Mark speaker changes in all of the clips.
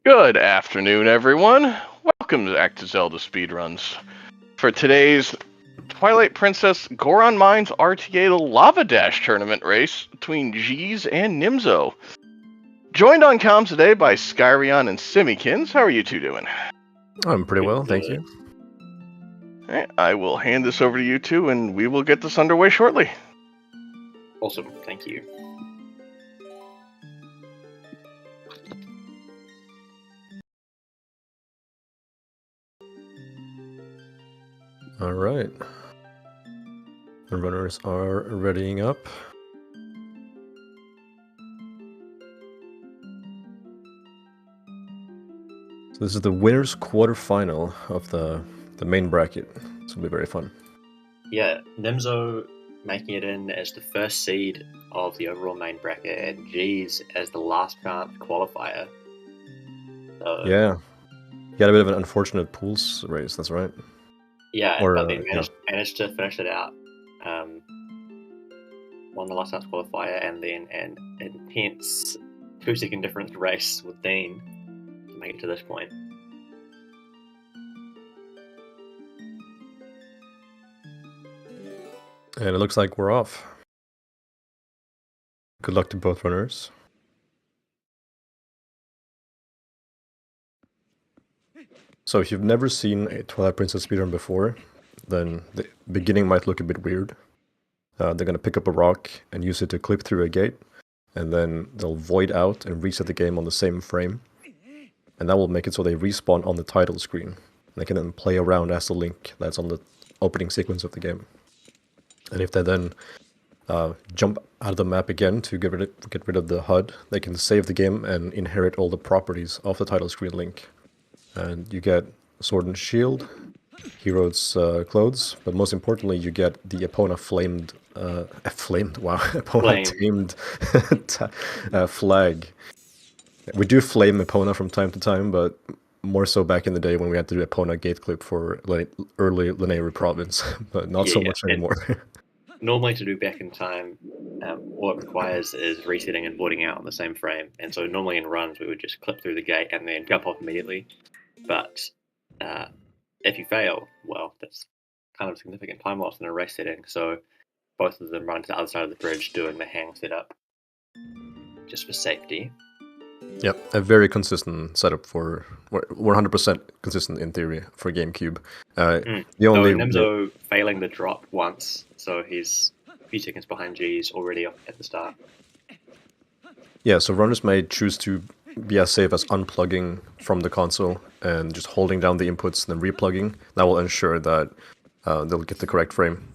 Speaker 1: Good afternoon, everyone. Welcome back to Zelda Speedruns. For today's Twilight Princess Goron Mines RTA LavaDash tournament race between G's and Nimzo. Joined on comms today by Skyrion and Simikins. How are you two doing?
Speaker 2: I'm pretty well, thank you.
Speaker 1: Alright, I will hand this over to you two and we will get this underway shortly.
Speaker 3: Awesome, thank you.
Speaker 2: Alright. The runners are readying up. So this is the winner's quarterfinal of the main bracket. This will be very fun.
Speaker 3: Yeah, Nimzo making it in as the first seed of the overall main bracket, and G's as the last chance qualifier. So,
Speaker 2: Yeah. You had a bit of an unfortunate pools race, that's right.
Speaker 3: Yeah,
Speaker 2: Or,
Speaker 3: but they managed to finish it out. Won the last chance qualifier, and then an intense 2-second difference race with Dean to make it to this point.
Speaker 2: And it looks like we're off. Good luck to both runners. So if you've never seen a Twilight Princess speedrun before, then the beginning might look a bit weird. They're going to pick up a rock and use it to clip through a gate, and then they'll void out and reset the game on the same frame. And that will make it so they respawn on the title screen. They can then play around as the Link that's on the opening sequence of the game. And if they then jump out of the map again to get rid of the HUD, they can save the game and inherit all the properties of the title screen Link. And you get Sword and Shield, Hero's clothes, but most importantly, you get the Epona tamed flag. We do flame Epona from time to time, but more so back in the day when we had to do Epona gate clip for early Lanayru province, but not so much anymore.
Speaker 3: Normally, to do back in time, all it requires is resetting and voiding out on the same frame. And so normally in runs, we would just clip through the gate and then jump off immediately. But if you fail, well, that's kind of a significant time loss in a race setting. So both of them run to the other side of the bridge doing the hang setup just for safety.
Speaker 2: Yep, a very consistent setup for 100% consistent in theory for GameCube.
Speaker 3: Nimzo failing the drop once, so he's a few seconds behind G's already at the start.
Speaker 2: Yeah, so runners may choose to be as safe as unplugging from the console and just holding down the inputs and then replugging. That will ensure that they'll get the correct frame.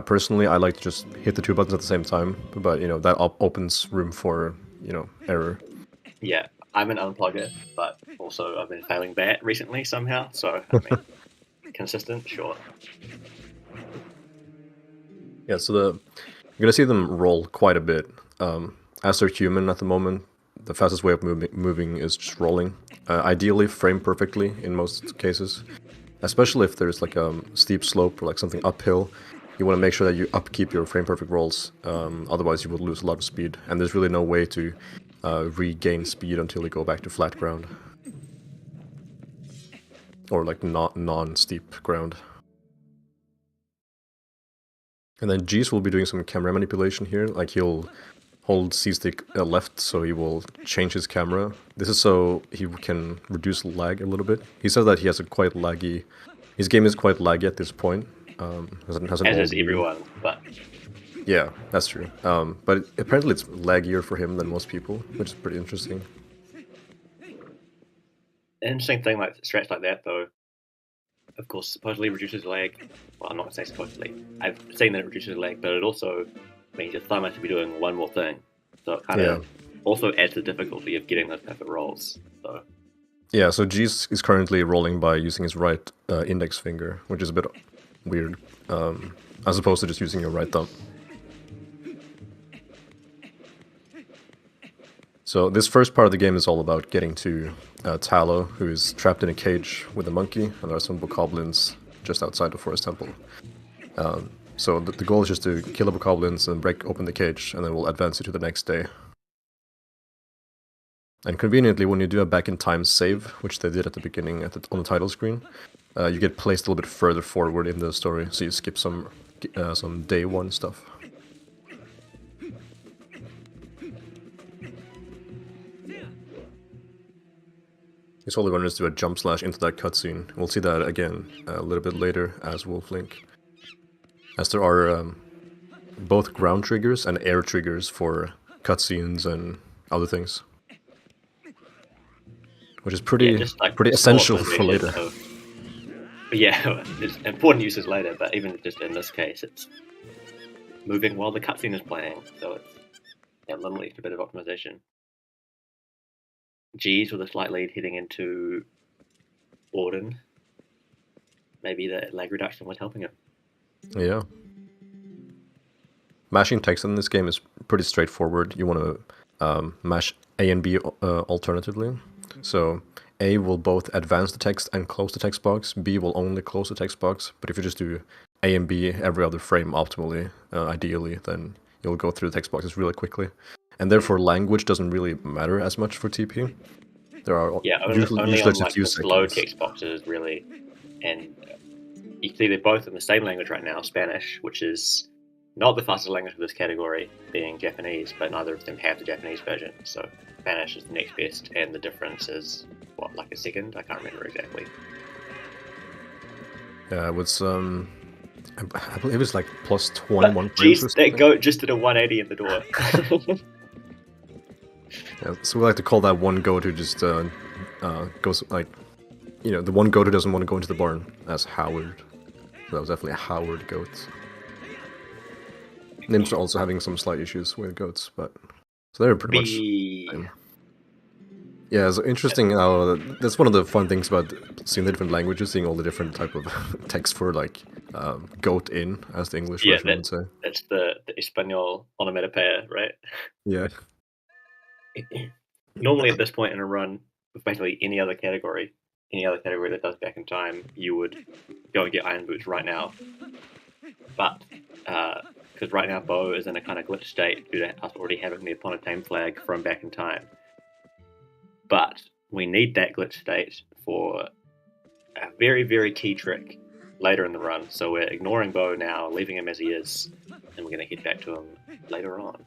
Speaker 2: Personally, I like to just hit the two buttons at the same time, but that opens room for error.
Speaker 3: Yeah, I'm an unplugger, but also I've been failing that recently somehow, so I mean, consistent, sure.
Speaker 2: Yeah, so you're gonna see them roll quite a bit. As they're human at the moment, the fastest way of moving is just rolling. Ideally, frame perfectly in most cases, especially if there's like a steep slope or like something uphill. You want to make sure that you upkeep your frame perfect rolls, otherwise you will lose a lot of speed. And there's really no way to regain speed until you go back to flat ground. Or like non-steep ground. And then G's will be doing some camera manipulation here, like he'll hold C-stick left so he will change his camera. This is so he can reduce lag a little bit. He says that he has a quite laggy... His game is quite laggy at this point.
Speaker 3: As is everyone, but...
Speaker 2: Yeah, that's true. But apparently it's laggier for him than most people, which is pretty interesting.
Speaker 3: An interesting thing like strats like that, though, of course, supposedly reduces lag. Well, I'm not going to say supposedly. I've seen that it reduces lag, but it also means your thumb has to be doing one more thing. So it kind of also adds the difficulty of getting those perfect rolls. So.
Speaker 2: Yeah, so G's is currently rolling by using his right index finger, which is a bit weird, as opposed to just using your right thumb. So this first part of the game is all about getting to Tallow, who is trapped in a cage with a monkey, and there are some bokoblins just outside the Forest Temple. So the goal is just to kill the bokoblins and break open the cage, and then we'll advance it to the next day. And conveniently, when you do a back-in-time save, which they did at the beginning on the title screen, you get placed a little bit further forward in the story, so you skip some day one stuff. This only runners do a jump slash into that cutscene. We'll see that again a little bit later as Wolf Link. As there are both ground triggers and air triggers for cutscenes and other things. Which is pretty essential for later.
Speaker 3: Yeah, it's important uses later, but even just in this case, it's moving while the cutscene is playing, so it's a little extra bit of optimization. G's with a slight lead heading into Auden. Maybe the lag reduction was helping him.
Speaker 2: Yeah. Mashing text in this game is pretty straightforward. You want to mash A and B alternatively. So A will both advance the text and close the text box. B will only close the text box. But if you just do A and B every other frame optimally, ideally, then you'll go through the text boxes really quickly. And therefore, language doesn't really matter as much for TP. There are
Speaker 3: only on like the slow text boxes really, and you see they're both in the same language right now, Spanish, which is not the fastest language of this category, being Japanese, but neither of them have the Japanese version. So Spanish is the next best, and the difference is what, like a second? I can't remember exactly.
Speaker 2: Yeah, it was I believe it was like plus 21.
Speaker 3: Jeez, that goat just did a 180 in the door.
Speaker 2: Yeah, so we like to call that one goat who just goes like, the one goat who doesn't want to go into the barn as Howard. So that was definitely a Howard goat. Nimzo also having some slight issues with goats, but so they're pretty much. Yeah, it's interesting how that's one of the fun things about seeing the different languages, seeing all the different type of text for like goat in, as the English version would say.
Speaker 3: That's the Espanol onomatopoeia, right?
Speaker 2: Yeah.
Speaker 3: Normally at this point in a run, with basically any other category that does back in time, you would go and get Iron Boots right now. But because right now Bo is in a kind of glitch state due to us already having the Upon a Tame flag from back in time. But we need that glitch state for a very, very key trick later in the run. So we're ignoring Bo now, leaving him as he is, and we're going to head back to him later on.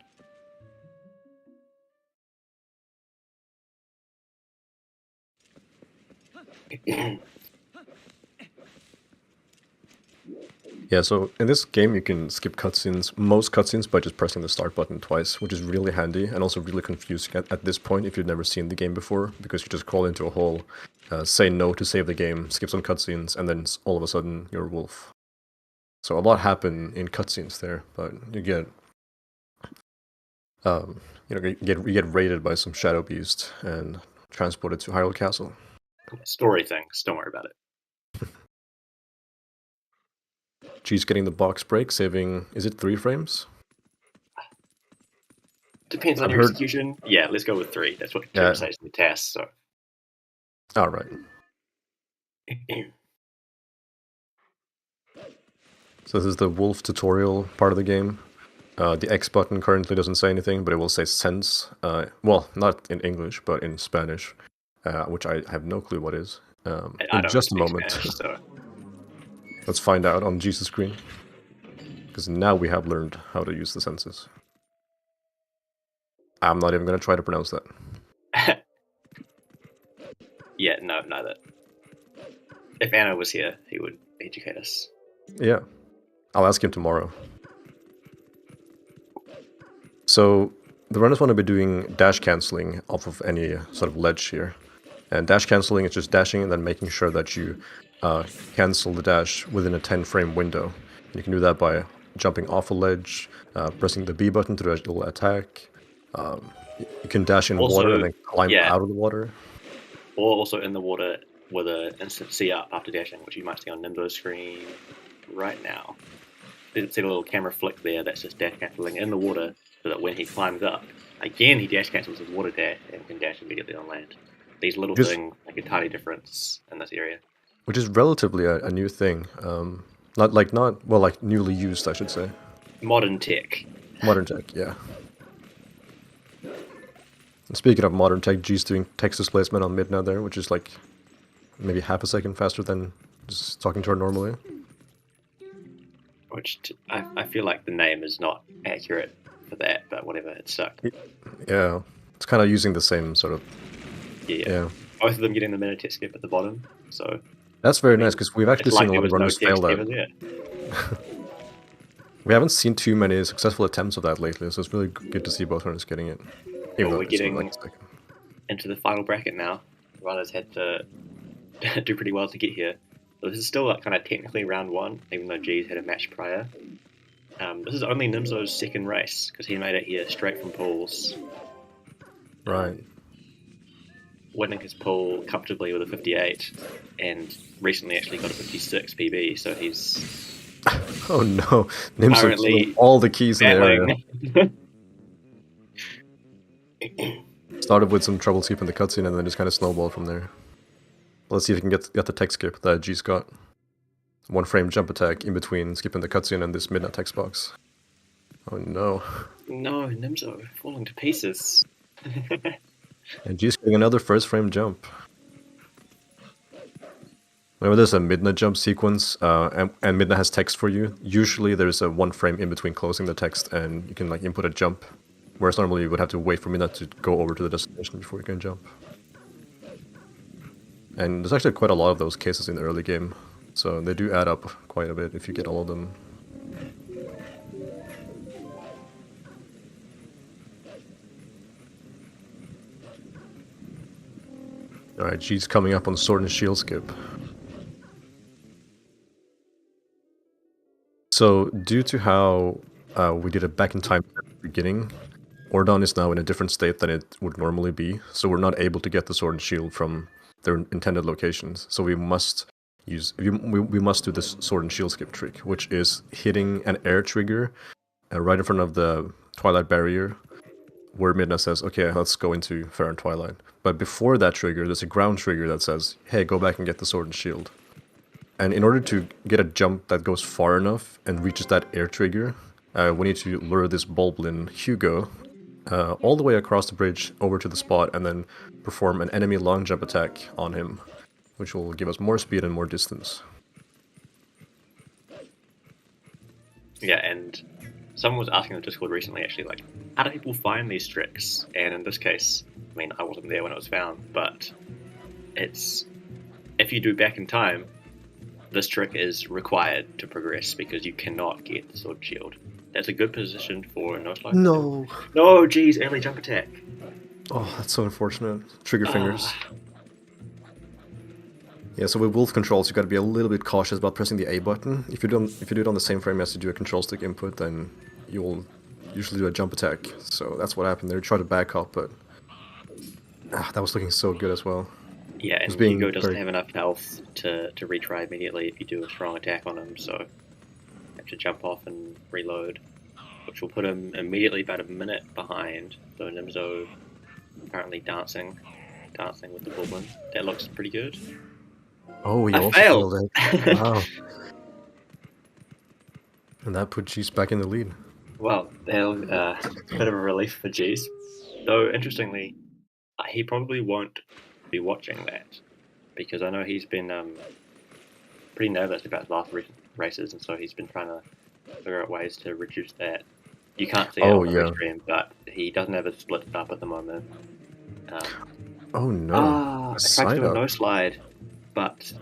Speaker 2: Yeah, so in this game you can skip cutscenes, most cutscenes, by just pressing the start button twice, which is really handy and also really confusing at this point if you've never seen the game before, because you just crawl into a hole, say no to save the game, skip some cutscenes, and then all of a sudden you're a wolf. So a lot happen in cutscenes there, but you get, you get raided by some shadow beast and transported to Hyrule Castle.
Speaker 3: Story things, don't worry about it.
Speaker 2: G's getting the box break, saving, is it 3 frames?
Speaker 3: Depends on your execution. Yeah, let's go with 3. That's what Jim says in the test, so.
Speaker 2: Alright. So this is the wolf tutorial part of the game. The X button currently doesn't say anything, but it will say sense. Well, not in English, but in Spanish, which I have no clue what is. In just a moment.
Speaker 3: Spanish, so.
Speaker 2: Let's find out on Jesus' screen. Because now we have learned how to use the senses. I'm not even going to try to pronounce that.
Speaker 3: Yeah, no, neither. If Anna was here, he would educate us.
Speaker 2: Yeah. I'll ask him tomorrow. So, the runners want to be doing dash cancelling off of any sort of ledge here. And dash cancelling is just dashing and then making sure that you cancel the dash within a 10-frame window. You can do that by jumping off a ledge, pressing the B button to do a little attack. You can dash in water and then climb out of the water.
Speaker 3: Or also in the water with an instant C up after dashing, which you might see on Nimzo's screen right now. You see a little camera flick there, that's just dash cancelling in the water, so that when he climbs up, again he dash cancels his water dash and can dash immediately on land. These little things make a tiny difference in this area.
Speaker 2: Which is relatively a new thing. Like newly used, I should say.
Speaker 3: Modern tech.
Speaker 2: Modern tech, yeah. Speaking of modern tech, G's doing text displacement on mid now there, which is like maybe half a second faster than just talking to her normally.
Speaker 3: Which I feel like the name is not accurate for that, but whatever, it sucked.
Speaker 2: Yeah, it's kind of using the same sort of.
Speaker 3: Yeah. Both of them getting the minute text skip at the bottom, so.
Speaker 2: That's very nice because we've actually seen a lot of runners fail that. We haven't seen too many successful attempts of that lately, so it's really good to see both runners getting it.
Speaker 3: Well, we're getting into the final bracket now. Runners had to do pretty well to get here. So this is still like kind of technically round one, even though G's had a match prior. This is only Nimzo's second race because he made it here straight from pools.
Speaker 2: Right.
Speaker 3: Winning his pool comfortably with a 58, and recently actually got a 56 PB. So he's
Speaker 2: oh no, Nimzo all the keys in the area. Started with some trouble skipping the cutscene and then just kind of snowballed from there. Let's see if we can get the tech skip that G's got. 1 frame jump attack in between skipping the cutscene and this midnight text box. Oh no.
Speaker 3: No, Nimzo falling to pieces.
Speaker 2: And G's getting another first frame jump. Whenever there's a midnight jump sequence and midnight has text for you, usually there's a 1 frame in between closing the text and you can like input a jump. Whereas normally you would have to wait for midnight to go over to the destination before you can jump. And there's actually quite a lot of those cases in the early game, so they do add up quite a bit if you get all of them. Alright, G's coming up on Sword and Shield skip. So, due to how we did it back in time at the beginning, Ordon is now in a different state than it would normally be, so we're not able to get the Sword and Shield from their intended locations. So we must we must do this Sword and Shield skip trick, which is hitting an air trigger right in front of the Twilight barrier, where Midna says, okay, let's go into Fair and Twilight. But before that trigger, there's a ground trigger that says, hey, go back and get the Sword and Shield. And in order to get a jump that goes far enough and reaches that air trigger, we need to lure this Bulblin Hugo all the way across the bridge over to the spot and then perform an enemy long jump attack on him, which will give us more speed and more distance.
Speaker 3: Yeah, and someone was asking in the Discord recently, actually, like, how do people find these tricks? And in this case, I mean, I wasn't there when it was found, but it's, if you do back in time, this trick is required to progress because you cannot get the Sword Shield. That's a good position for a no-slide.
Speaker 2: No!
Speaker 3: No, geez, early jump attack.
Speaker 2: Oh, that's so unfortunate. Trigger fingers. Yeah, so with wolf controls, you got to be a little bit cautious about pressing the A button. If you do it on the same frame as you do a control stick input, then you'll usually do a jump attack. So that's what happened there. Try to back up, but that was looking so good as well.
Speaker 3: Yeah, and Hugo doesn't have enough health to retry immediately if you do a strong attack on him, so you have to jump off and reload, which will put him immediately about a minute behind. So Nimzo apparently dancing with the Bulblin. That looks pretty good.
Speaker 2: Oh, he
Speaker 3: I
Speaker 2: also
Speaker 3: failed
Speaker 2: it. Wow. And that put G's back in the lead.
Speaker 3: Well, bit of a relief for G's. Though, interestingly, he probably won't be watching that, because I know he's been pretty nervous about his last races, and so he's been trying to figure out ways to reduce that. You can't see it on the stream, but he doesn't have it split up at the moment.
Speaker 2: Oh no!
Speaker 3: I tried to do a no slide, but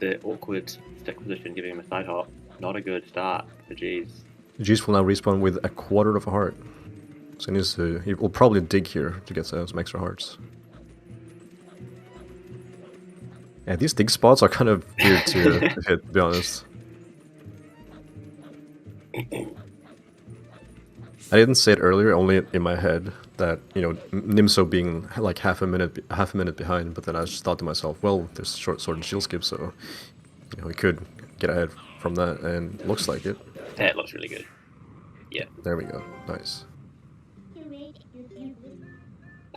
Speaker 3: the awkward stick position giving him a side hop. Not a good start for G's.
Speaker 2: G's will now respawn with a quarter of a heart. So he will probably dig here to get some extra hearts. Yeah, these dig spots are kind of weird to hit, to be honest. I didn't say it earlier, only in my head, that, you know, Nimzo being like half a minute behind, but then I just thought to myself, well, there's short sword and shield skip, so, you know, he could get ahead from that, and looks like it.
Speaker 3: That looks really good. Yeah.
Speaker 2: There we go. Nice.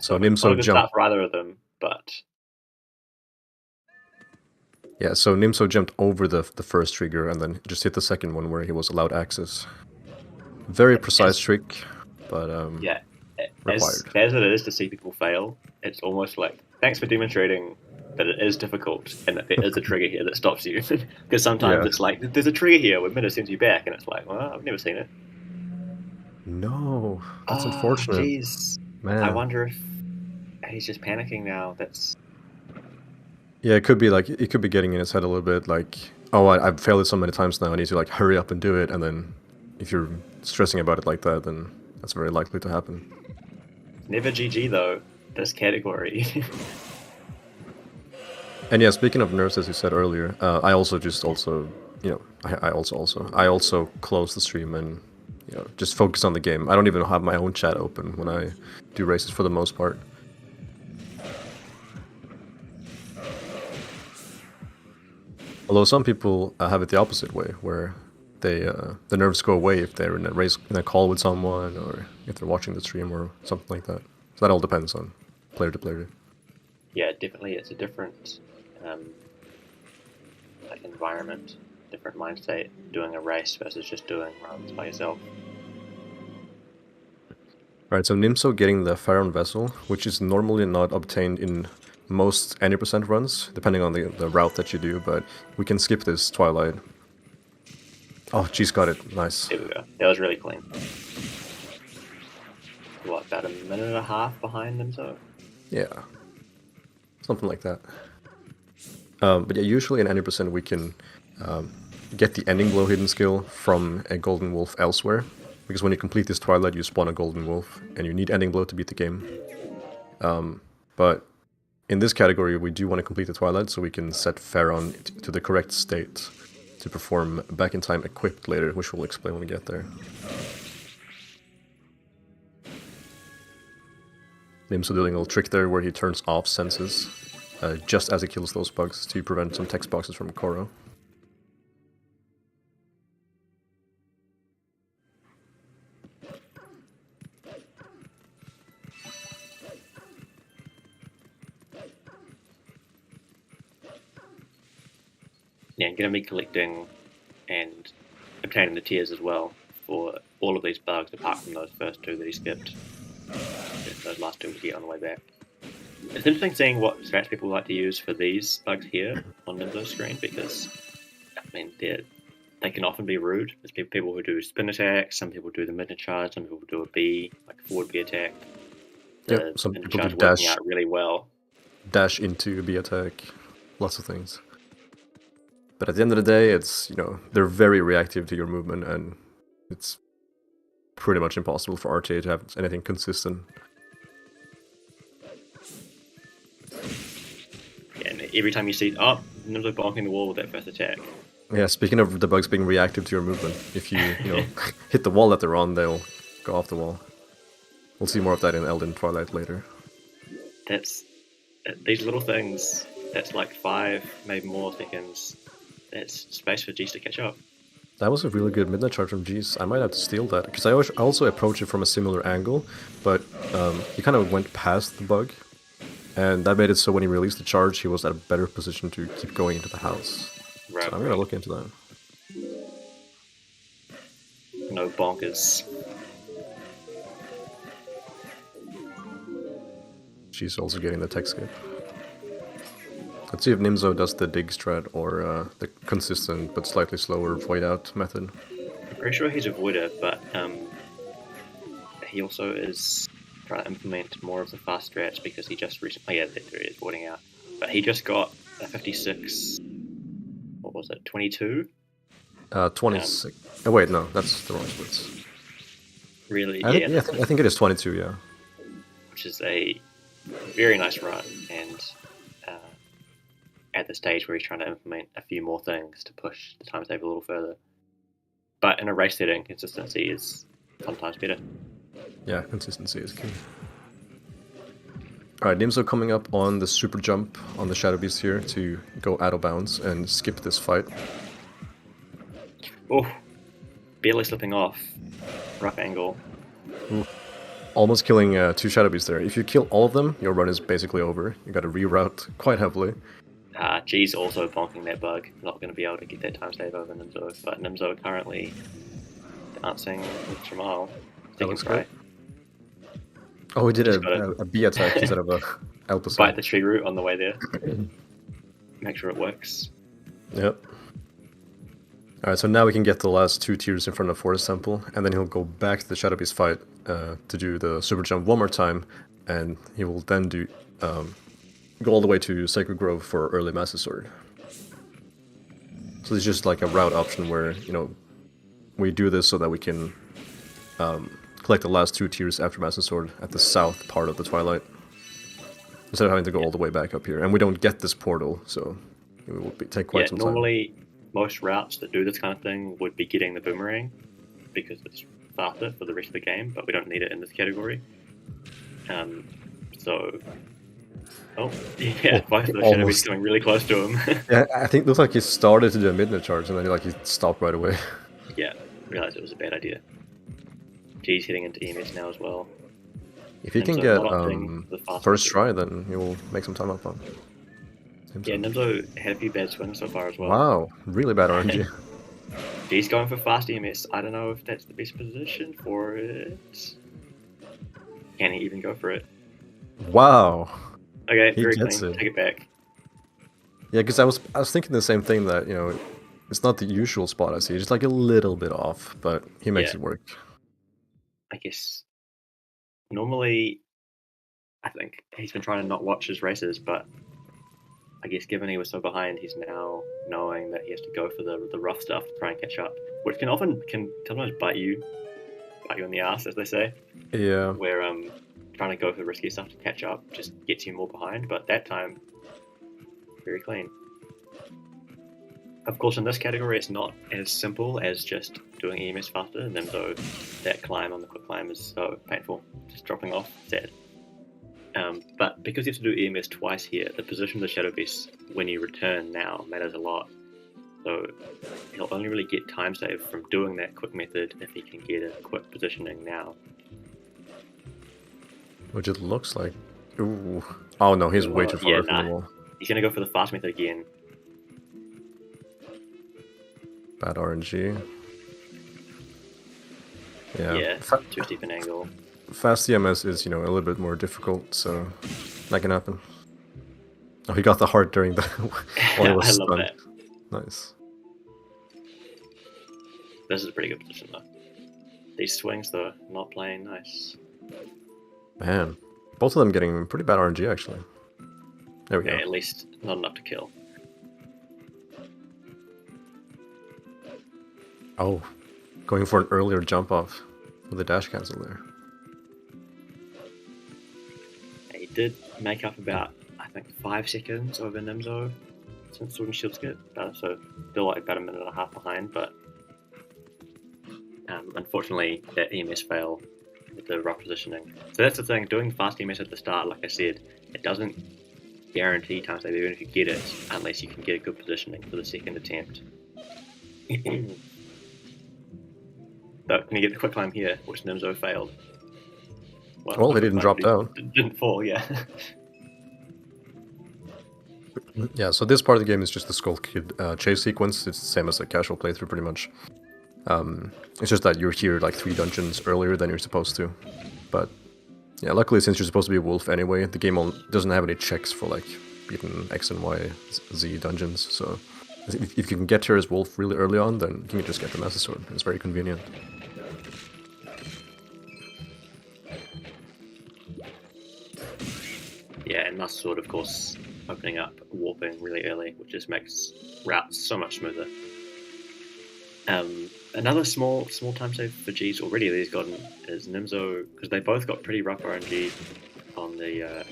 Speaker 2: So Nimzo jumped
Speaker 3: for either of them, but
Speaker 2: yeah. So Nimzo jumped over the first trigger and then just hit the second one where he was allowed access. Very precise trick, but
Speaker 3: yeah.
Speaker 2: required.
Speaker 3: As it is to see people fail, it's almost like, thanks for demonstrating that it is difficult and that there is a trigger here that stops you. Because sometimes it's like, there's a trigger here where minute sends you back, and it's like, well, I've never seen it.
Speaker 2: No, that's unfortunate.
Speaker 3: Jeez.
Speaker 2: Man.
Speaker 3: I wonder if he's just panicking now.
Speaker 2: Yeah, it could be like, it could be getting in his head a little bit, like, oh, I've failed it so many times now, I need to like hurry up and do it, and then if you're stressing about it like that, then that's very likely to happen.
Speaker 3: Never GG though, this category.
Speaker 2: And yeah, speaking of nerves, as you said earlier, I also close the stream and just focus on the game. I don't even have my own chat open when I do races for the most part. Although some people have it the opposite way, where the nerves go away if they're in a call with someone, or if they're watching the stream or something like that. So that all depends on player to player.
Speaker 3: Yeah, definitely, it's a different environment, different mindset doing a race versus just doing runs by yourself.
Speaker 2: Alright, so Nimzo getting the Pharaon vessel, which is normally not obtained in most any percent runs, depending on the route that you do, but we can skip this Twilight. Oh, geez, got it. Nice.
Speaker 3: There we go. That was really clean. What, about a minute and a half behind Nimzo?
Speaker 2: Yeah. Something like that. But yeah, usually in any percent we can get the ending blow hidden skill from a golden wolf elsewhere, because when you complete this Twilight you spawn a golden wolf and you need ending blow to beat the game. But in this category we do want to complete the Twilight so we can set Pharaon to the correct state to perform back in time equipped later, which we'll explain when we get there. Nimzo doing a little trick there where he turns off senses just as he kills those bugs to prevent some text boxes from Koro.
Speaker 3: Yeah, I'm going to be collecting and obtaining the tiers as well for all of these bugs, apart from those first two that he skipped. Those last two we get on the way back. It's interesting seeing what strats people like to use for these bugs here on Nimzo's screen, because, I mean, they can often be rude. There's people who do spin attacks, some people do the midnight charge, some people do a B, like a forward B attack.
Speaker 2: Yep, some people do
Speaker 3: dash out really well.
Speaker 2: Dash into a B attack, lots of things. But at the end of the day, it's, they're very reactive to your movement, and it's pretty much impossible for RTA to have anything consistent.
Speaker 3: Yeah, and every time you see, Nimzo bonking the wall with that first attack.
Speaker 2: Yeah, speaking of the bugs being reactive to your movement, if you, hit the wall that they're on, they'll go off the wall. We'll see more of that in Elden Twilight later.
Speaker 3: That's these little things. That's like 5, maybe more seconds. That's space for G's to catch up.
Speaker 2: That was a really good midnight charge from G's. I might have to steal that, because I also approached it from a similar angle, but he kind of went past the bug, and that made it so when he released the charge, he was at a better position to keep going into the house.
Speaker 3: Right.
Speaker 2: So I'm gonna look into that.
Speaker 3: No bonkers.
Speaker 2: She's also getting the tech skip. Let's see if Nimzo does the dig strat or the consistent but slightly slower void out method.
Speaker 3: I'm pretty sure he's a voider, but he also is trying to implement more of the fast strats because he just recently, there he is, voiding out. But he just got a 56, what was it, 22?
Speaker 2: 26. Oh wait, no, that's the wrong splits.
Speaker 3: Really?
Speaker 2: I think it is 22, yeah.
Speaker 3: Which is a very nice run, and at the stage where he's trying to implement a few more things to push the time save a little further. But in a race setting, consistency is sometimes better.
Speaker 2: Yeah, consistency is key. Alright, Nimzo coming up on the super jump on the Shadow Beast here to go out of bounds and skip this fight.
Speaker 3: Oh, barely slipping off. Rough angle.
Speaker 2: Ooh. Almost killing 2 Shadow Beasts there. If you kill all of them, your run is basically over. You gotta reroute quite heavily.
Speaker 3: G's also bonking that bug. Not going to be able to get that time save over Nimzo, but Nimzo currently dancing with Jamal.
Speaker 2: That looks great. Oh, he did
Speaker 3: Just gotta
Speaker 2: a B attack instead of a Alpha
Speaker 3: bite
Speaker 2: side.
Speaker 3: the tree root on the way there. Make sure it works.
Speaker 2: Yep. Alright, so now we can get the last 2 tiers in front of Forest Temple, and then he'll go back to the Shadow Beast fight to do the super jump one more time, and he will then do go all the way to Sacred Grove for early Master Sword. So it's just like a route option where, you know, we do this so that we can collect the last 2 tiers after Master Sword at the south part of the Twilight, instead of having to go all the way back up here. And we don't get this portal, so it will take quite some time.
Speaker 3: Normally, most routes that do this kind of thing would be getting the boomerang, because it's faster for the rest of the game, but we don't need it in this category. So... Oh, yeah, both of the Shadow Beasts coming really close to him.
Speaker 2: Yeah, I think it looks like he started to do a midnight charge, and then he stopped right away.
Speaker 3: Yeah, realized it was a bad idea. G's heading into EMS now as well.
Speaker 2: If he can get first try, then he will make some time up on.
Speaker 3: Yeah, Nimzo had a few bad swings so far as well.
Speaker 2: Wow, really bad RNG.
Speaker 3: G's going for fast EMS. I don't know if that's the best position for it. Can he even go for it?
Speaker 2: Wow.
Speaker 3: Okay,
Speaker 2: He
Speaker 3: very
Speaker 2: gets
Speaker 3: clean.
Speaker 2: it.
Speaker 3: Take it back.
Speaker 2: Yeah, because I was thinking the same thing, that, you know, it's not the usual spot I see, just like a little bit off, but he makes it work.
Speaker 3: I guess normally, I think he's been trying to not watch his races, but I guess given he was so behind, he's now knowing that he has to go for the rough stuff to try and catch up, which can sometimes bite you in the ass, as they say.
Speaker 2: Yeah.
Speaker 3: Where trying to go for risky stuff to catch up just gets you more behind, but that time, very clean. Of course, in this category, it's not as simple as just doing EMS faster, and then though that climb on the quick climb is so painful, just dropping off, sad. But because you have to do EMS twice here, the position of the Shadow Beast when you return now matters a lot. So he'll only really get time save from doing that quick method if he can get a quick positioning now.
Speaker 2: Which it looks like. Ooh. Oh no, he's way too far from the wall.
Speaker 3: He's gonna go for the fast method again.
Speaker 2: Bad RNG.
Speaker 3: Yeah, too steep an angle.
Speaker 2: Fast EMS is, you know, a little bit more difficult, so that can happen. Oh, he got the heart during the while he was stunned.
Speaker 3: I love that.
Speaker 2: Nice.
Speaker 3: This is a pretty good position though. These swings though, not playing nice.
Speaker 2: Man, both of them getting pretty bad RNG actually. There we go.
Speaker 3: At least not enough to kill.
Speaker 2: Oh, going for an earlier jump off with the dash cancel there.
Speaker 3: He did make up about, I think, 5 seconds over Nimzo since Sword and Shield skip, so still like about a minute and a half behind, but unfortunately that EMS fail with the rough positioning. So that's the thing, doing fast EMS at the start, like I said, it doesn't guarantee time save even if you get it, unless you can get a good positioning for the second attempt. So can you get the quick climb here, which Nimzo failed?
Speaker 2: Well, they didn't drop down.
Speaker 3: Didn't fall, yeah.
Speaker 2: Yeah, so this part of the game is just the Skull Kid chase sequence. It's the same as a casual playthrough, pretty much. It's just that you're here like 3 dungeons earlier than you're supposed to. But yeah, luckily, since you're supposed to be a wolf anyway, the game doesn't have any checks for like beating X and Y, Z dungeons. So if you can get here as wolf really early on, then you can just get the Master Sword. It's very convenient.
Speaker 3: Yeah, and Master Sword, of course, opening up warping really early, which just makes routes so much smoother. Another small time save for G's already that he's gotten is Nimzo, because they both got pretty rough RNG on the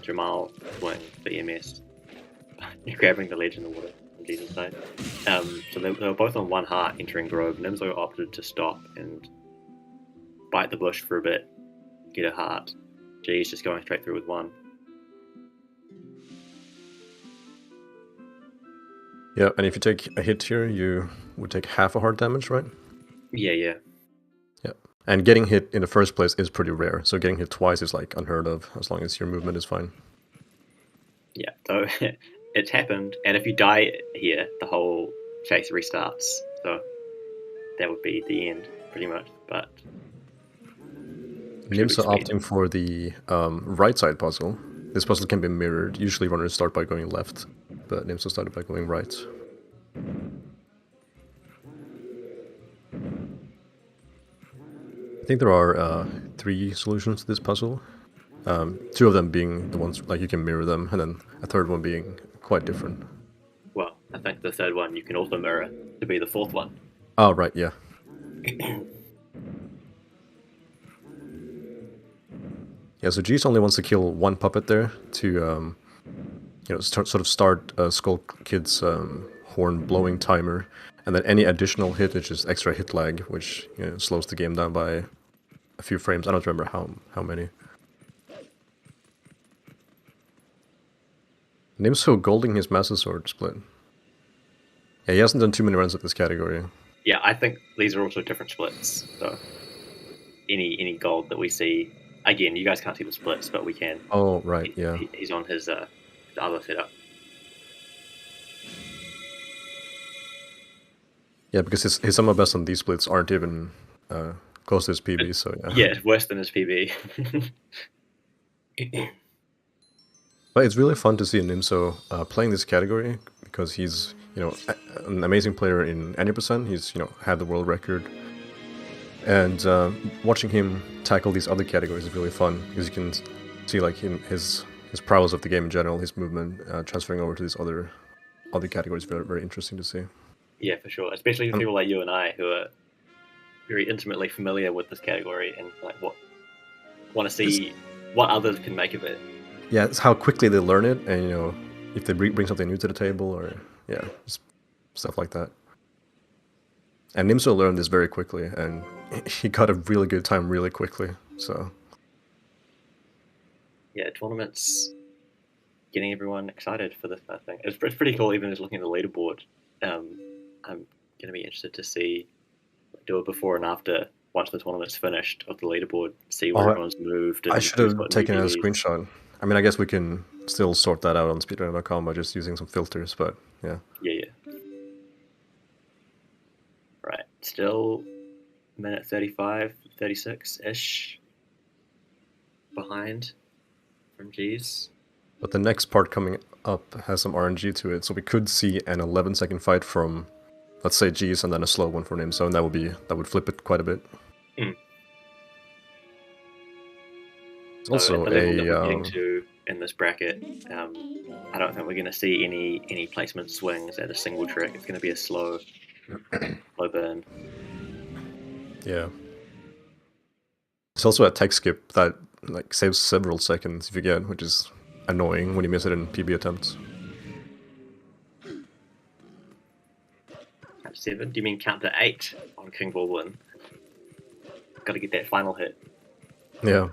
Speaker 3: Jamal swing for EMS. You're grabbing the ledge in the water on G's side. So they were both on 1 heart entering Grove. Nimzo opted to stop and bite the bush for a bit, get a heart. G's just going straight through with 1.
Speaker 2: Yeah, and if you take a hit here, you would take half a heart damage, right?
Speaker 3: Yeah.
Speaker 2: Yeah. And getting hit in the first place is pretty rare, so getting hit twice is like unheard of, as long as your movement is fine.
Speaker 3: Yeah, so it's happened, and if you die here, the whole chase restarts, so that would be the end, pretty much, but...
Speaker 2: Nimzo
Speaker 3: sweet.
Speaker 2: opting for the right side puzzle. This puzzle can be mirrored. Usually runners start by going left, but Nimzo started by going right. I think there are 3 solutions to this puzzle. 2 of them being the ones like you can mirror them, and then a third one being quite different.
Speaker 3: Well, I think the third one you can also mirror to be the fourth one.
Speaker 2: Oh, right, yeah. Yeah, so Geese only wants to kill 1 puppet there to, sort of start Skull Kid's horn blowing timer, and then any additional hit is just extra hit lag, which slows the game down by a few frames. I don't remember how many. Nimzo golding his Master Sword split. Yeah, he hasn't done too many runs of this category.
Speaker 3: Yeah, I think these are also different splits. So any gold that we see, again, you guys can't see the splits, but we can.
Speaker 2: Oh, right, yeah.
Speaker 3: He's on his other setup.
Speaker 2: Yeah, because his summer best on these splits aren't even close to his PB, so yeah.
Speaker 3: Yeah, worse than his PB.
Speaker 2: But it's really fun to see Nimzo playing this category because he's, an amazing player in any percent. He's, had the world record. And watching him tackle these other categories is really fun because you can see like his prowess of the game in general, his movement transferring over to these other categories. Very, very interesting to see.
Speaker 3: Yeah, for sure. Especially for people like you and I who are very intimately familiar with this category and like want to see what others can make of it.
Speaker 2: Yeah, it's how quickly they learn it, and if they bring something new to the table, or just stuff like that. And Nimzo learned this very quickly, and he got a really good time really quickly. So
Speaker 3: yeah, tournaments getting everyone excited for this kind of thing. It's pretty cool. Even just looking at the leaderboard, I'm gonna be interested to see do it before and after once the tournament's finished of the leaderboard. See where everyone's moved.
Speaker 2: I should have taken a screenshot. I mean, I guess we can still sort that out on speedrun.com by just using some filters, but yeah.
Speaker 3: Yeah. Right, still minute 35, 36-ish behind from G's.
Speaker 2: But the next part coming up has some RNG to it, so we could see an 11-second fight from, let's say, G's, and then a slow one for Nimzo, and that would flip it quite a bit. It's also
Speaker 3: the level that we're getting to in this bracket, I don't think we're going to see any placement swings at a single trick. It's going to be a slow burn.
Speaker 2: Yeah. It's also a tech skip that like saves several seconds if you get, which is annoying when you miss it in PB attempts.
Speaker 3: Count to 7? Do you mean count to 8 on King Baldwin? Got to get that final hit.
Speaker 2: Yeah.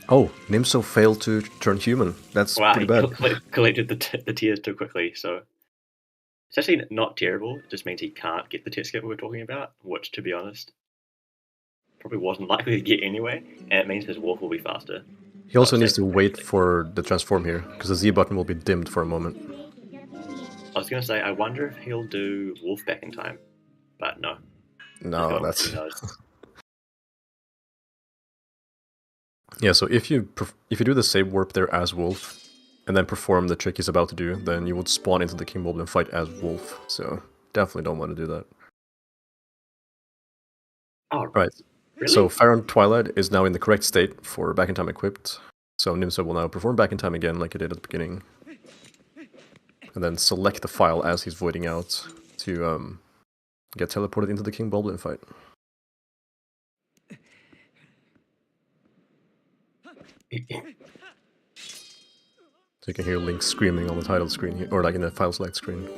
Speaker 2: Oh, Nimzo failed to turn human. That's pretty bad.
Speaker 3: Collected the tears too quickly, so it's actually not terrible. It just means he can't get the tech skip we were talking about, which, to be honest, probably wasn't likely to get anyway, and it means his walk will be faster.
Speaker 2: He also needs to wait for the transform here, because the Z button will be dimmed for a moment.
Speaker 3: I was going to say, I wonder if he'll do Wolf back in time, but no.
Speaker 2: No, that's... Yeah, so if you do the save warp there as Wolf, and then perform the trick he's about to do, then you would spawn into the King Bob and fight as Wolf, so definitely don't want to do that.
Speaker 3: Oh,
Speaker 2: right. Really? So Pharaoh Twilight is now in the correct state for back in time equipped, so Nimzo will now perform back in time again like he did at the beginning. And then select the file as he's voiding out to get teleported into the King Boblin fight. So you can hear Link screaming on the title screen here, or like in the file select screen.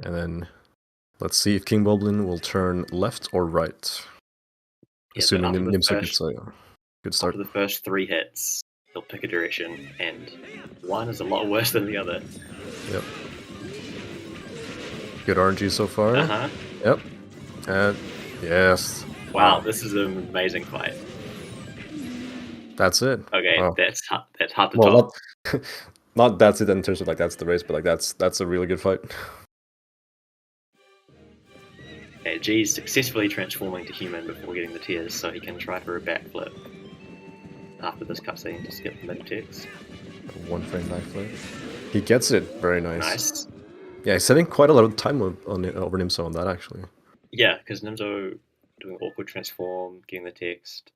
Speaker 2: And then let's see if King Boblin will turn left or right.
Speaker 3: Yeah,
Speaker 2: assuming Nimzo gets a good start.
Speaker 3: After the first 3 hits, he'll pick a direction, and one is a lot worse than the other.
Speaker 2: Yep. Good RNG so far.
Speaker 3: Uh-huh.
Speaker 2: Yep. And yes.
Speaker 3: Wow, this is an amazing fight.
Speaker 2: That's it.
Speaker 3: Okay,
Speaker 2: wow.
Speaker 3: That's hard to top.
Speaker 2: Not that's it in terms of like that's the race, but like that's a really good fight.
Speaker 3: G's successfully transforming to human before getting the tears, so he can try for a backflip after this cutscene to skip the mid-text.
Speaker 2: 1 frame backflip. He gets it. Very nice.
Speaker 3: Nice.
Speaker 2: Yeah, he's saving quite a lot of time over Nimzo on that, actually.
Speaker 3: Yeah, because Nimzo doing awkward transform, getting the text.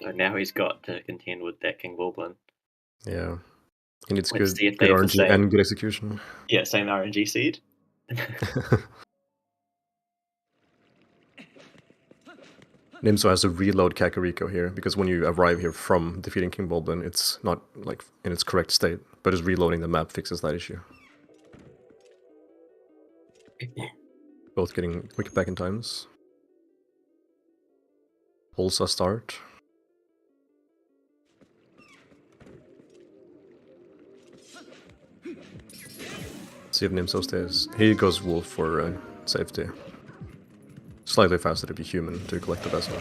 Speaker 3: So now he's got to contend with that King Bulblin.
Speaker 2: Yeah. He needs
Speaker 3: Let's see if
Speaker 2: good
Speaker 3: they have the
Speaker 2: RNG
Speaker 3: same-
Speaker 2: and good execution.
Speaker 3: Yeah, same RNG seed.
Speaker 2: Nimzo has to reload Kakariko here, because when you arrive here from defeating King Bulblin, it's not like in its correct state, but just reloading the map fixes that issue. Both getting quick back in times. Pulsa start. See if Nimzo stays. He goes Wolf for safety. Slightly faster to be human to collect the vessel.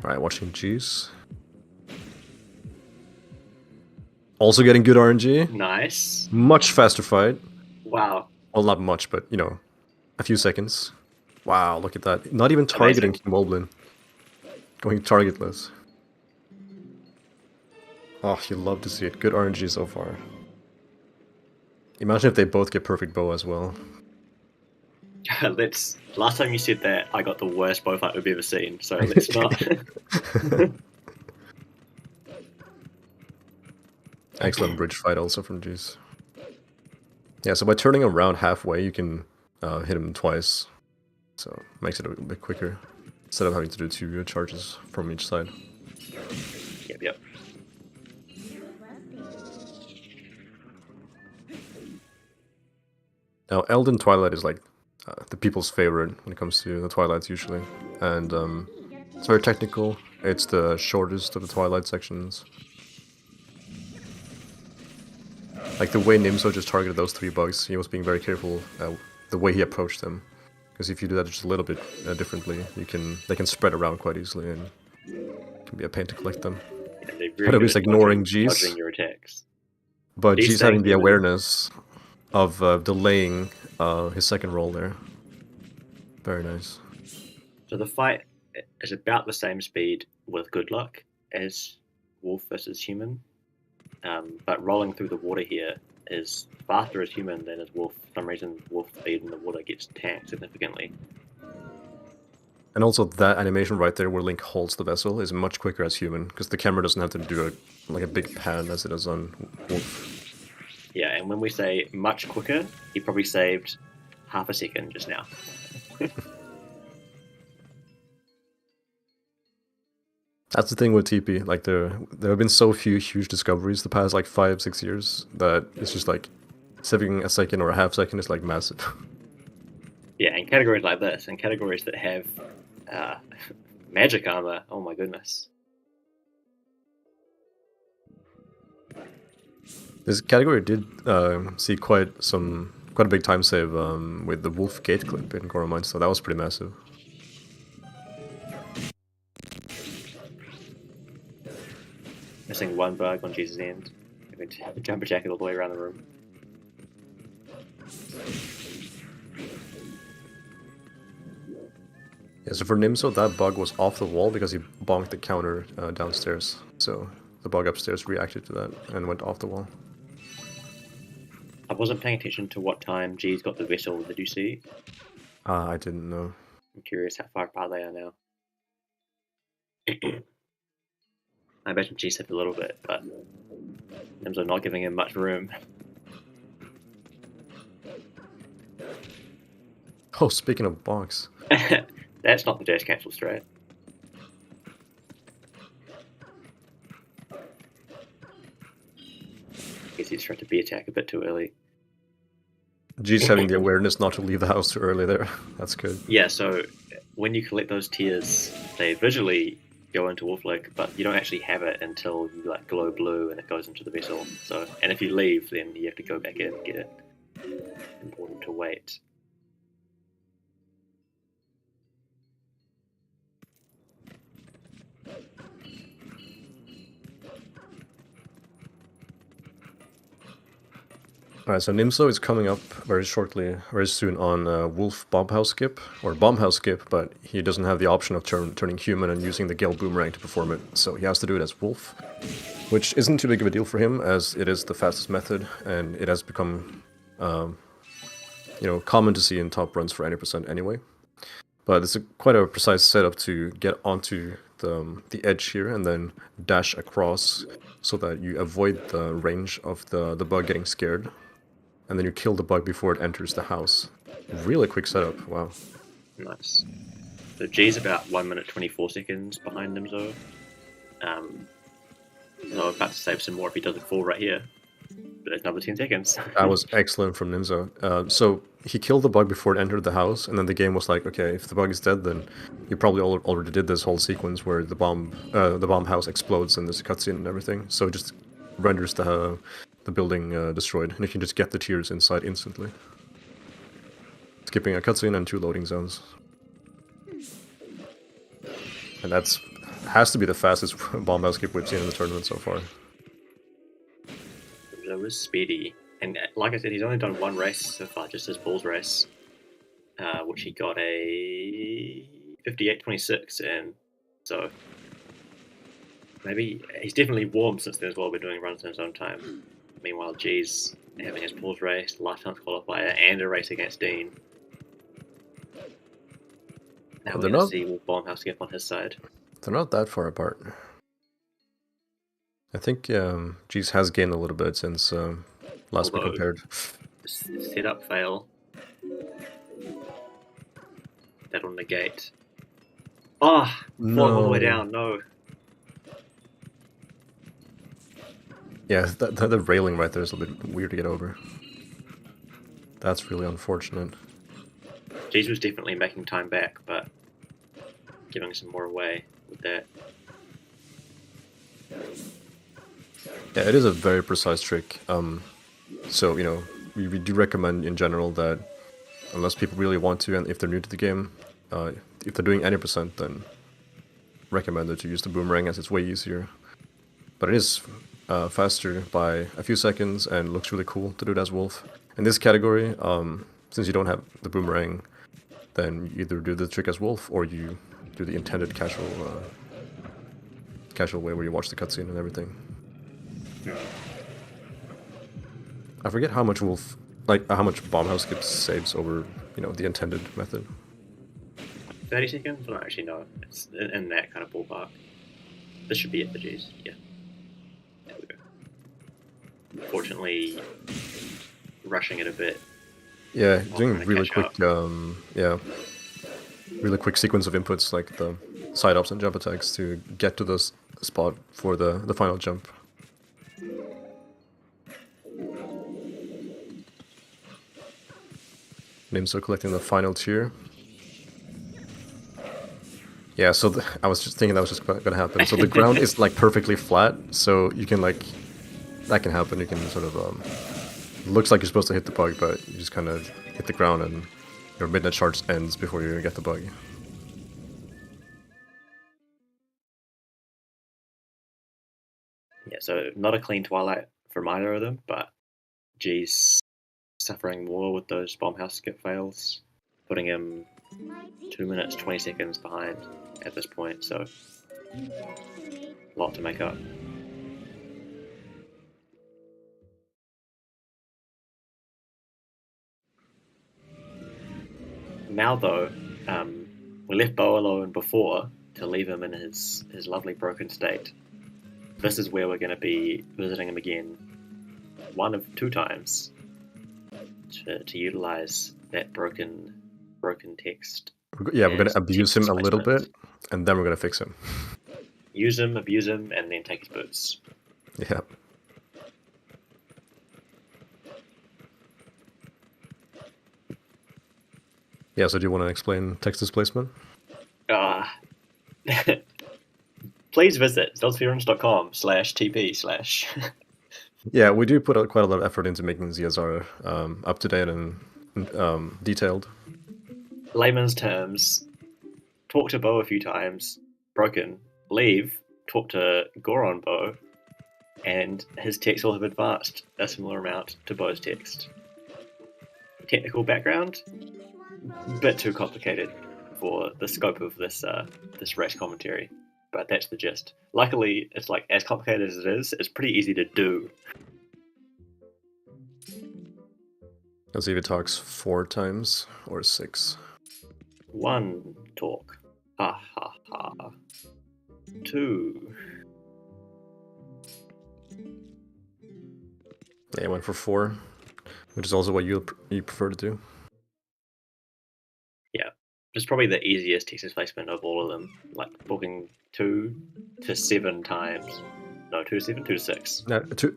Speaker 2: Alright, watching G's. Also getting good RNG.
Speaker 3: Nice.
Speaker 2: Much faster fight.
Speaker 3: Wow.
Speaker 2: Well, not much, but, you know, a few seconds. Wow, look at that. Not even targeting King Bulblin. Going targetless. Oh, you love to see it. Good RNG so far. Imagine if they both get perfect bow as well.
Speaker 3: Last time you said that, I got the worst bow fight we've ever seen, so let's not.
Speaker 2: Excellent bridge fight also from G's. Yeah, so by turning around halfway, you can hit him twice. So makes it a bit quicker, instead of having to do 2 charges from each side.
Speaker 3: Yep.
Speaker 2: Now, Elden Twilight is like the people's favorite when it comes to the Twilights usually. And it's very technical. It's the shortest of the Twilight sections. Like the way Nimzo just targeted those 3 bugs, he was being very careful the way he approached them. Because if you do that just a little bit differently, they can spread around quite easily and it can be a pain to collect them.
Speaker 3: Yeah, really
Speaker 2: But at least ignoring G's.
Speaker 3: dodging your attacks.
Speaker 2: But G's having the
Speaker 3: human.
Speaker 2: awareness of delaying his second roll there. Very nice.
Speaker 3: So the fight is about the same speed with good luck as Wolf versus human. But rolling through the water here is faster as human than as Wolf. For some reason, Wolf speed in the water gets tanked significantly.
Speaker 2: And also that animation right there where Link holds the vessel is much quicker as human, because the camera doesn't have to do a big pan as it does on Wolf.
Speaker 3: Yeah, and when we say much quicker, he probably saved half a second just now.
Speaker 2: That's the thing with TP, like there have been so few huge discoveries the past like 5-6 years that it's just like saving a second or a half second is like massive.
Speaker 3: Yeah, and categories like this, and categories that have magic armor, oh my goodness.
Speaker 2: This category did see quite a big time save with the Wolf Gate clip in Goron Mines, so that was pretty massive.
Speaker 3: Missing one bug on Jesus' end. Jumper jacket all the way around the room.
Speaker 2: Yeah, so for Nimzo, that bug was off the wall because he bonked the counter downstairs. So the bug upstairs reacted to that and went off the wall.
Speaker 3: I wasn't paying attention to what time G's got the vessel. Did you see?
Speaker 2: I didn't know.
Speaker 3: I'm curious how far apart they are now. I imagine G's have a little bit, but Nimzo not giving him much room.
Speaker 2: Oh, speaking of bonks.
Speaker 3: That's not the dash cancel strat. Guess he's tried to B-attack a bit too early.
Speaker 2: G's having the awareness not to leave the house too early there. That's good.
Speaker 3: Yeah, so when you collect those tears, they visually go into Wolflink, but you don't actually have it until you like glow blue and it goes into the vessel. So, and if you leave, then you have to go back in and get it. Important to wait.
Speaker 2: Alright, so Nimzo is coming up very soon on Wolf Bombhouse Skip, or Bombhouse Skip, but he doesn't have the option of turning human and using the Gale Boomerang to perform it, so he has to do it as Wolf, which isn't too big of a deal for him, as it is the fastest method, and it has become, common to see in top runs for 90% anyway. But it's quite a precise setup to get onto the edge here and then dash across so that you avoid the range of the bug getting scared. And then you kill the bug before it enters the house. Really quick setup, wow.
Speaker 3: Nice. So G's about 1 minute 24 seconds behind Nimzo. I'm about to save some more if he doesn't fall right here. But it's another 10 seconds.
Speaker 2: That was excellent from Nimzo. So he killed the bug before it entered the house, and then the game was like, okay, if the bug is dead, then you probably already did this whole sequence where the bomb house explodes and there's a cutscene and everything. So it just renders the building destroyed, and you can just get the tears inside instantly. Skipping a cutscene and 2 loading zones. And has to be the fastest bomb skip we've seen in the tournament so far.
Speaker 3: That was speedy. And like I said, he's only done 1 race so far, just his Bulls race, which he got a 58.26 in. So maybe he's definitely warmed since then as well. We're doing runs in his own time. Meanwhile, G's having his Bulls race, lifetime qualifier, and a race against Dean. Now we're going to see Wolf Bombhouse Skip on his side.
Speaker 2: They're not that far apart. I think G's has gained a little bit since last we compared.
Speaker 3: Setup fail. That on the gate. Oh, no. All the way down, no.
Speaker 2: Yeah, the railing right there is a bit weird to get over. That's really unfortunate.
Speaker 3: G's was definitely making time back, but giving some more away with that.
Speaker 2: Yeah, it is a very precise trick. So, we do recommend in general that unless people really want to, and if they're new to the game, if they're doing any percent, then recommended to use the boomerang as it's way easier. But it is faster by a few seconds and looks really cool to do it as Wolf. In this category, since you don't have the boomerang, then you either do the trick as Wolf or you do the intended casual way where you watch the cutscene and everything. I forget how much Wolf, how much Bombhouse Skip saves over, the intended method.
Speaker 3: 30 seconds? I don't actually know. It's in that kind of ballpark. This should be it for G's. Yeah. There we go. Unfortunately, rushing it a bit.
Speaker 2: Yeah, doing really quick, really quick sequence of inputs like the side ups and jump attacks to get to this spot for the final jump. Nimzo collecting the final tier. Yeah, so I was just thinking that was just gonna happen. So the ground is perfectly flat, so you can that can happen. You can sort of looks like you're supposed to hit the bug, but you just kind of hit the ground and your midnight charge ends before you get the bug.
Speaker 3: Yeah, so not a clean Twilight from either of them, but G's suffering more with those Bombhouse Skip fails, putting him 2 minutes 20 seconds behind at this point, so a lot to make up. Now though, we left Bo alone before to leave him in his lovely broken state. This is where we're going to be visiting him again 1 of 2 times to utilize that broken text.
Speaker 2: Yeah, we're going to abuse him a little bit, and then we're going to fix him.
Speaker 3: Use him, abuse him, and then take his boots.
Speaker 2: Yeah. Yeah, so do you want to explain text displacement?
Speaker 3: Please visit ZeldaSpeedRuns.com/TP/.
Speaker 2: Yeah, we do put quite a lot of effort into making ZSR up to date and detailed.
Speaker 3: Layman's terms, talk to Bo a few times, broken, leave, talk to Goron Bo, and his text will have advanced a similar amount to Bo's text. Technical background, bit too complicated for the scope of this race commentary, but that's the gist. Luckily, it's like as complicated as it is, it's pretty easy to do.
Speaker 2: Let's see if it talks 4 times or 6.
Speaker 3: 1 talk. Ha ha ha. 2.
Speaker 2: Yeah, I went for 4, which is also what you prefer to do.
Speaker 3: Yeah, it's probably the easiest text displacement of all of them. Like talking 2 to 7 times. No, 2 to 7, 2 to 6.
Speaker 2: No, 2.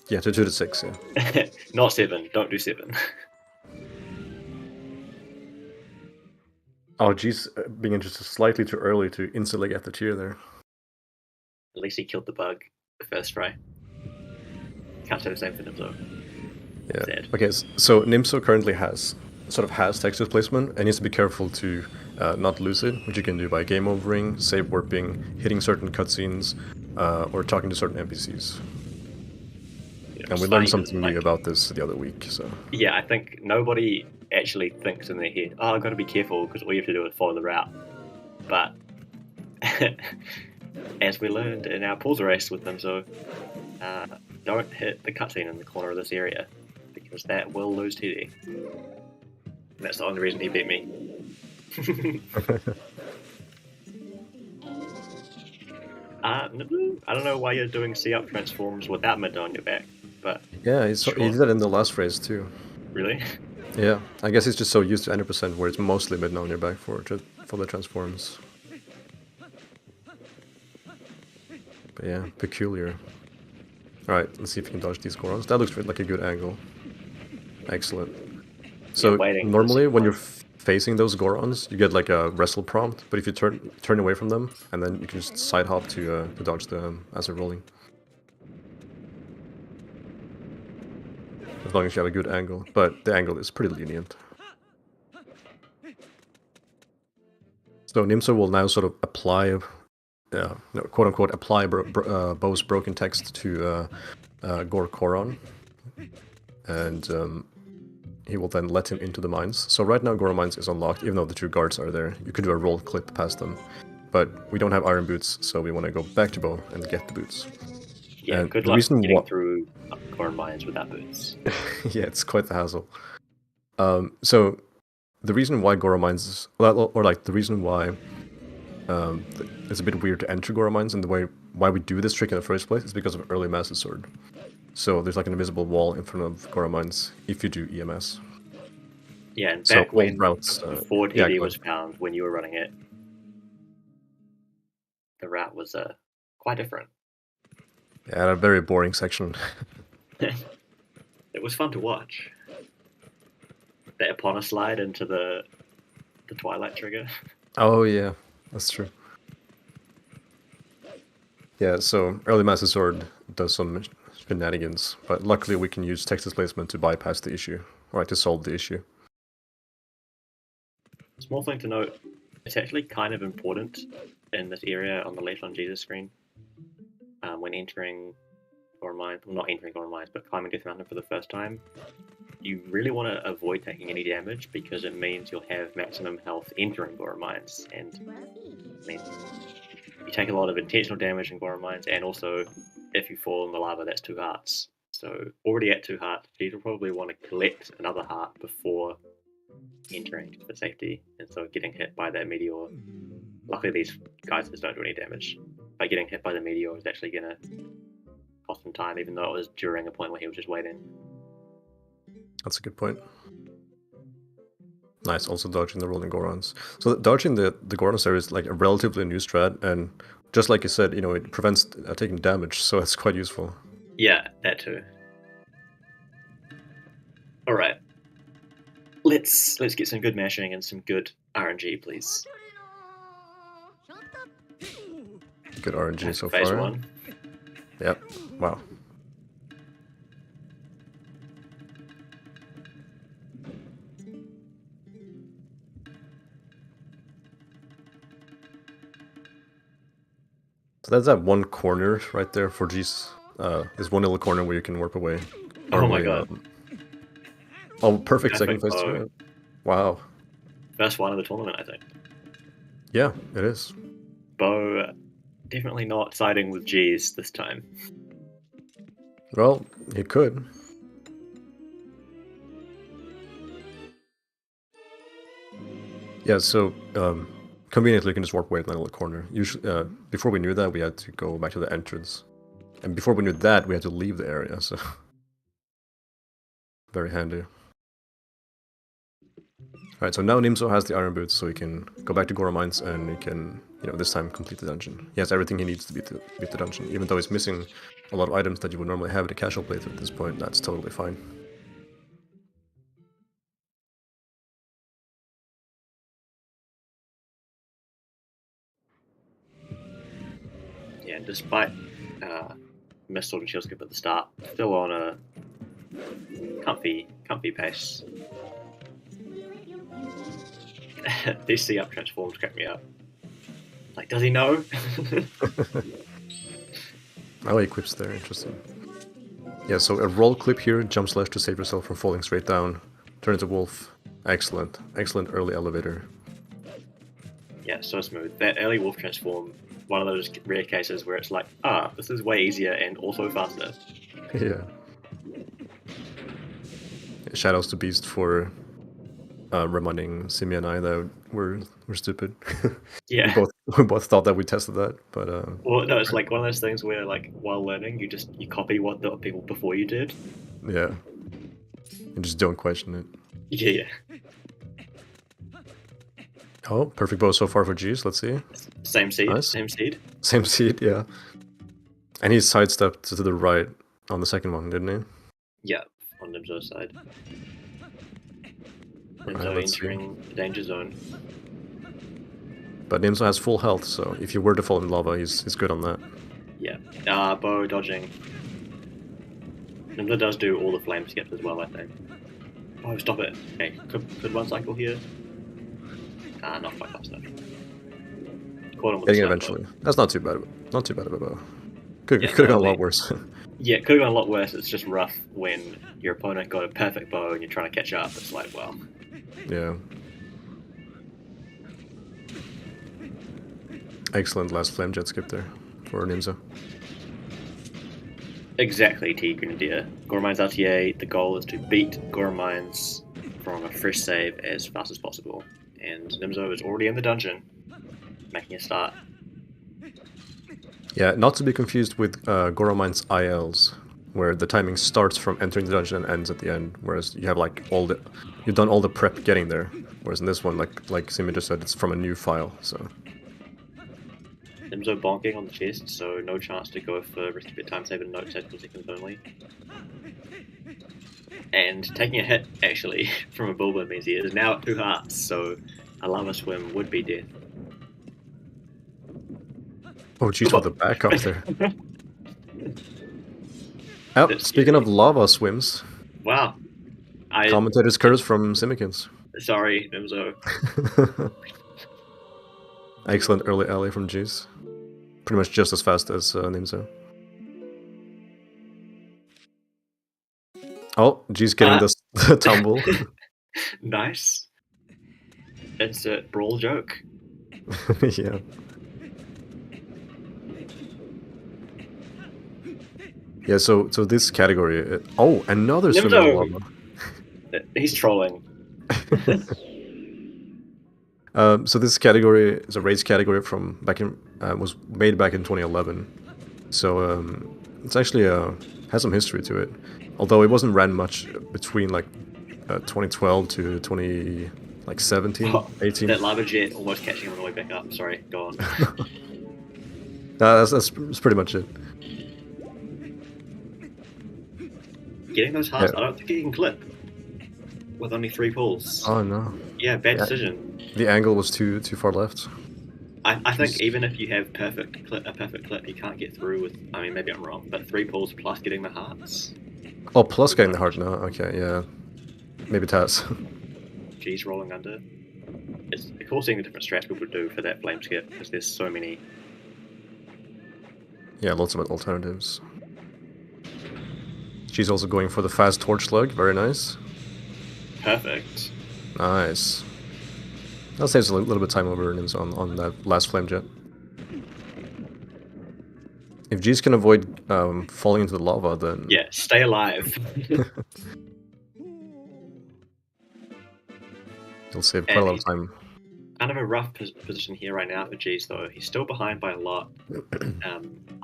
Speaker 2: Yeah, to 2 to 6. Yeah.
Speaker 3: Not 7. Don't do 7.
Speaker 2: Oh, geez, being interested slightly too early to instantly get the tier there.
Speaker 3: At least he killed the bug the first try. Can't say the same for Nimzo.
Speaker 2: Yeah.
Speaker 3: Sad.
Speaker 2: Okay, so Nimzo currently has text displacement and needs to be careful to not lose it, which you can do by game overing, save warping, hitting certain cutscenes, or talking to certain NPCs.
Speaker 3: Yeah,
Speaker 2: And we learned something new about this the other week. So
Speaker 3: yeah, I think nobody actually thinks in their head, "Oh, I've got to be careful because all you have to do is follow the route." But as we learned in our pulls race with them, so don't hit the cutscene in the corner of this area because that will lose TD. That's the only reason he beat me. I don't know why you're doing C-up transforms without mid on your back, but
Speaker 2: yeah,
Speaker 3: sure.
Speaker 2: he did that in the last race too.
Speaker 3: Really?
Speaker 2: Yeah, I guess he's just so used to 100% where it's mostly mid on your back for the transforms. But yeah, peculiar. Alright, let's see if you can dodge these Gorons. That looks like a good angle. Excellent. So normally when you're facing those Gorons, you get like a wrestle prompt, but if you turn away from them, and then you can just side hop to dodge them as they're rolling. As long as you have a good angle, but the angle is pretty lenient. So Nimzo will now sort of apply, quote unquote, apply Bo's broken text to Goron, and he will then let him into the mines. So right now Goron Mines is unlocked, even though the 2 guards are there. You could do a roll clip past them, but we don't have iron boots, so we want to go back to Bo and get the boots.
Speaker 3: Yeah,
Speaker 2: and
Speaker 3: good luck getting through Goron Mines without boots.
Speaker 2: Yeah, it's quite the hassle. So the reason why Goron Mines, or like the reason why it's a bit weird to enter Goron Mines and the way why we do this trick in the first place is because of early Master Sword. So there's like an invisible wall in front of Goron Mines if you do EMS.
Speaker 3: Yeah, and back when
Speaker 2: routes,
Speaker 3: before TD was found, when you were running it, the route was quite different.
Speaker 2: Yeah, a very boring section.
Speaker 3: It was fun to watch. The Epona slide into the Twilight trigger.
Speaker 2: Oh yeah, that's true. Yeah, so early Master Sword does some shenanigans, but luckily we can use text displacement to bypass the issue, or to solve the issue.
Speaker 3: Small thing to note, it's actually kind of important in this area on the left on Jesus screen when entering Goron Mines, well, not entering Goron Mines, but climbing Death Mountain for the first time. You really want to avoid taking any damage because it means you'll have maximum health entering Goron Mines, and I mean, you take a lot of intentional damage in Goron Mines, and also if you fall in the lava, that's 2 hearts. So already at 2 hearts, you'll probably want to collect another heart before entering for safety, and so getting hit by that meteor. Luckily, these guys just don't do any damage. By getting hit by the meteor is actually gonna cost him time, even though it was during a point where he was just waiting.
Speaker 2: That's a good point. Nice, also dodging the rolling Gorons. So dodging the Gorons there is like a relatively new strat, and just like you said, it prevents taking damage, so it's quite useful.
Speaker 3: Yeah, that too. All right, let's get some good mashing and some good RNG, please.
Speaker 2: Good RNG so
Speaker 3: Phase
Speaker 2: far.
Speaker 3: 1.
Speaker 2: Yep. Wow. So that's that one corner right there for G's this one little corner where you can warp away.
Speaker 3: Oh my god.
Speaker 2: Oh, perfect second
Speaker 3: Perfect
Speaker 2: phase
Speaker 3: bow.
Speaker 2: to it. Wow.
Speaker 3: First one of the tournament, I think.
Speaker 2: Yeah, it is.
Speaker 3: Bo definitely not siding with G's this time.
Speaker 2: Well, he could. Yeah, so conveniently you can just warp away in that little corner. Usually, before we knew that, we had to go back to the entrance. And before we knew that, we had to leave the area, so... Very handy. Alright, so now Nimzo has the iron boots, so he can go back to Goron Mines and he can, you know, this time complete the dungeon. He has everything he needs to beat the dungeon. Even though he's missing a lot of items that you would normally have in a casual playthrough at this point, that's totally fine.
Speaker 3: Yeah, despite missed sword and shield skip at the start, still on a comfy pace. DC up transforms crack me up. Like, does he know?
Speaker 2: Oh, he equips there, interesting. Yeah, so a roll clip here, jump slash to save yourself from falling straight down, turn into wolf. Excellent, excellent early elevator.
Speaker 3: Yeah, so smooth. That early wolf transform, one of those rare cases where it's like, this is way easier and also faster.
Speaker 2: Yeah. Shadows to Beast for reminding Simi and I that we're stupid.
Speaker 3: Yeah.
Speaker 2: we both thought that we tested that, but
Speaker 3: Well, no, it's like one of those things where, like, while learning, you copy what the people before you did.
Speaker 2: yeah, and just don't question it.
Speaker 3: Yeah.
Speaker 2: Oh, perfect bow so far for G's. Let's see.
Speaker 3: Same seed.
Speaker 2: Nice.
Speaker 3: Same seed.
Speaker 2: Same seed, yeah. And he sidestepped to the right on the second one, didn't he?
Speaker 3: Yeah, on Nimzo's side. Nimzo
Speaker 2: Alright, let's
Speaker 3: entering the danger zone.
Speaker 2: But Nimzo has full health, so if you were to fall in lava, he's good on that.
Speaker 3: Yeah. Bow dodging. Nimzo does do all the flame skips as well, I think. Oh, stop it. Okay, could one cycle here? Not quite fast enough. Caught him with
Speaker 2: Getting
Speaker 3: the
Speaker 2: it eventually. That's not too bad. Not too bad of a bow. Could
Speaker 3: Yeah,
Speaker 2: have gone a
Speaker 3: totally.
Speaker 2: lot worse.
Speaker 3: Yeah, it could have gone a lot worse. It's just rough when your opponent got a perfect bow and you're trying to catch up. It's like, well.
Speaker 2: Yeah. Excellent last flame jet skip there for Nimzo.
Speaker 3: Exactly, T Grenadier. Goron Mines RTA, the goal is to beat Goron Mines from a fresh save as fast as possible. And Nimzo is already in the dungeon, making a start.
Speaker 2: Yeah, not to be confused with Goron Mines ILs, where the timing starts from entering the dungeon and ends at the end, whereas you have like you've done all the prep getting there. Whereas in this one, like Simi just said, it's from a new file, so...
Speaker 3: Nimzo bonking on the chest, so no chance to go for risky bit time save and note 7 seconds only. And taking a hit, actually, from a Bulba means he is now at 2 hearts, so a lava swim would be death.
Speaker 2: Oh, geez, with the back up there. Oh, speaking of lava swims,
Speaker 3: Wow.
Speaker 2: commentator's curse from Simikins.
Speaker 3: Sorry, Nimzo.
Speaker 2: Excellent early alley from Juice. Pretty much just as fast as Nimzo. Oh, G's getting the tumble.
Speaker 3: Nice. Insert brawl joke.
Speaker 2: Yeah. Yeah, so this category... oh, another swim in lava.
Speaker 3: He's trolling.
Speaker 2: So this category is a race category from back in... was made back in 2011. So it's actually has some history to it. Although it wasn't ran much between like 2012 to 2017, 18.
Speaker 3: That lava jet almost catching him on the way back up. Sorry, go on.
Speaker 2: That's pretty much it.
Speaker 3: Getting those hearts,
Speaker 2: Yeah.
Speaker 3: I don't think he can clip with only 3 pulls.
Speaker 2: Oh no.
Speaker 3: Yeah, bad decision.
Speaker 2: The angle was too far left.
Speaker 3: I think even if you have a perfect clip, you can't get through with. I mean, maybe I'm wrong, but 3 pulls plus getting the hearts.
Speaker 2: Oh, plus getting the heart now. Okay, yeah. Maybe Taz.
Speaker 3: G's rolling under. It's cool seeing the different strats people do for that flame skip because there's so many.
Speaker 2: Yeah, lots of alternatives. She's also going for the fast torch slug. Very nice.
Speaker 3: Perfect.
Speaker 2: Nice. That saves a little bit of time over Nimzo on that last flame jet. If G's can avoid falling into the lava, then...
Speaker 3: Yeah, stay alive.
Speaker 2: He'll save quite a lot of time.
Speaker 3: Kind of a rough position here right now for G's, though. He's still behind by a lot.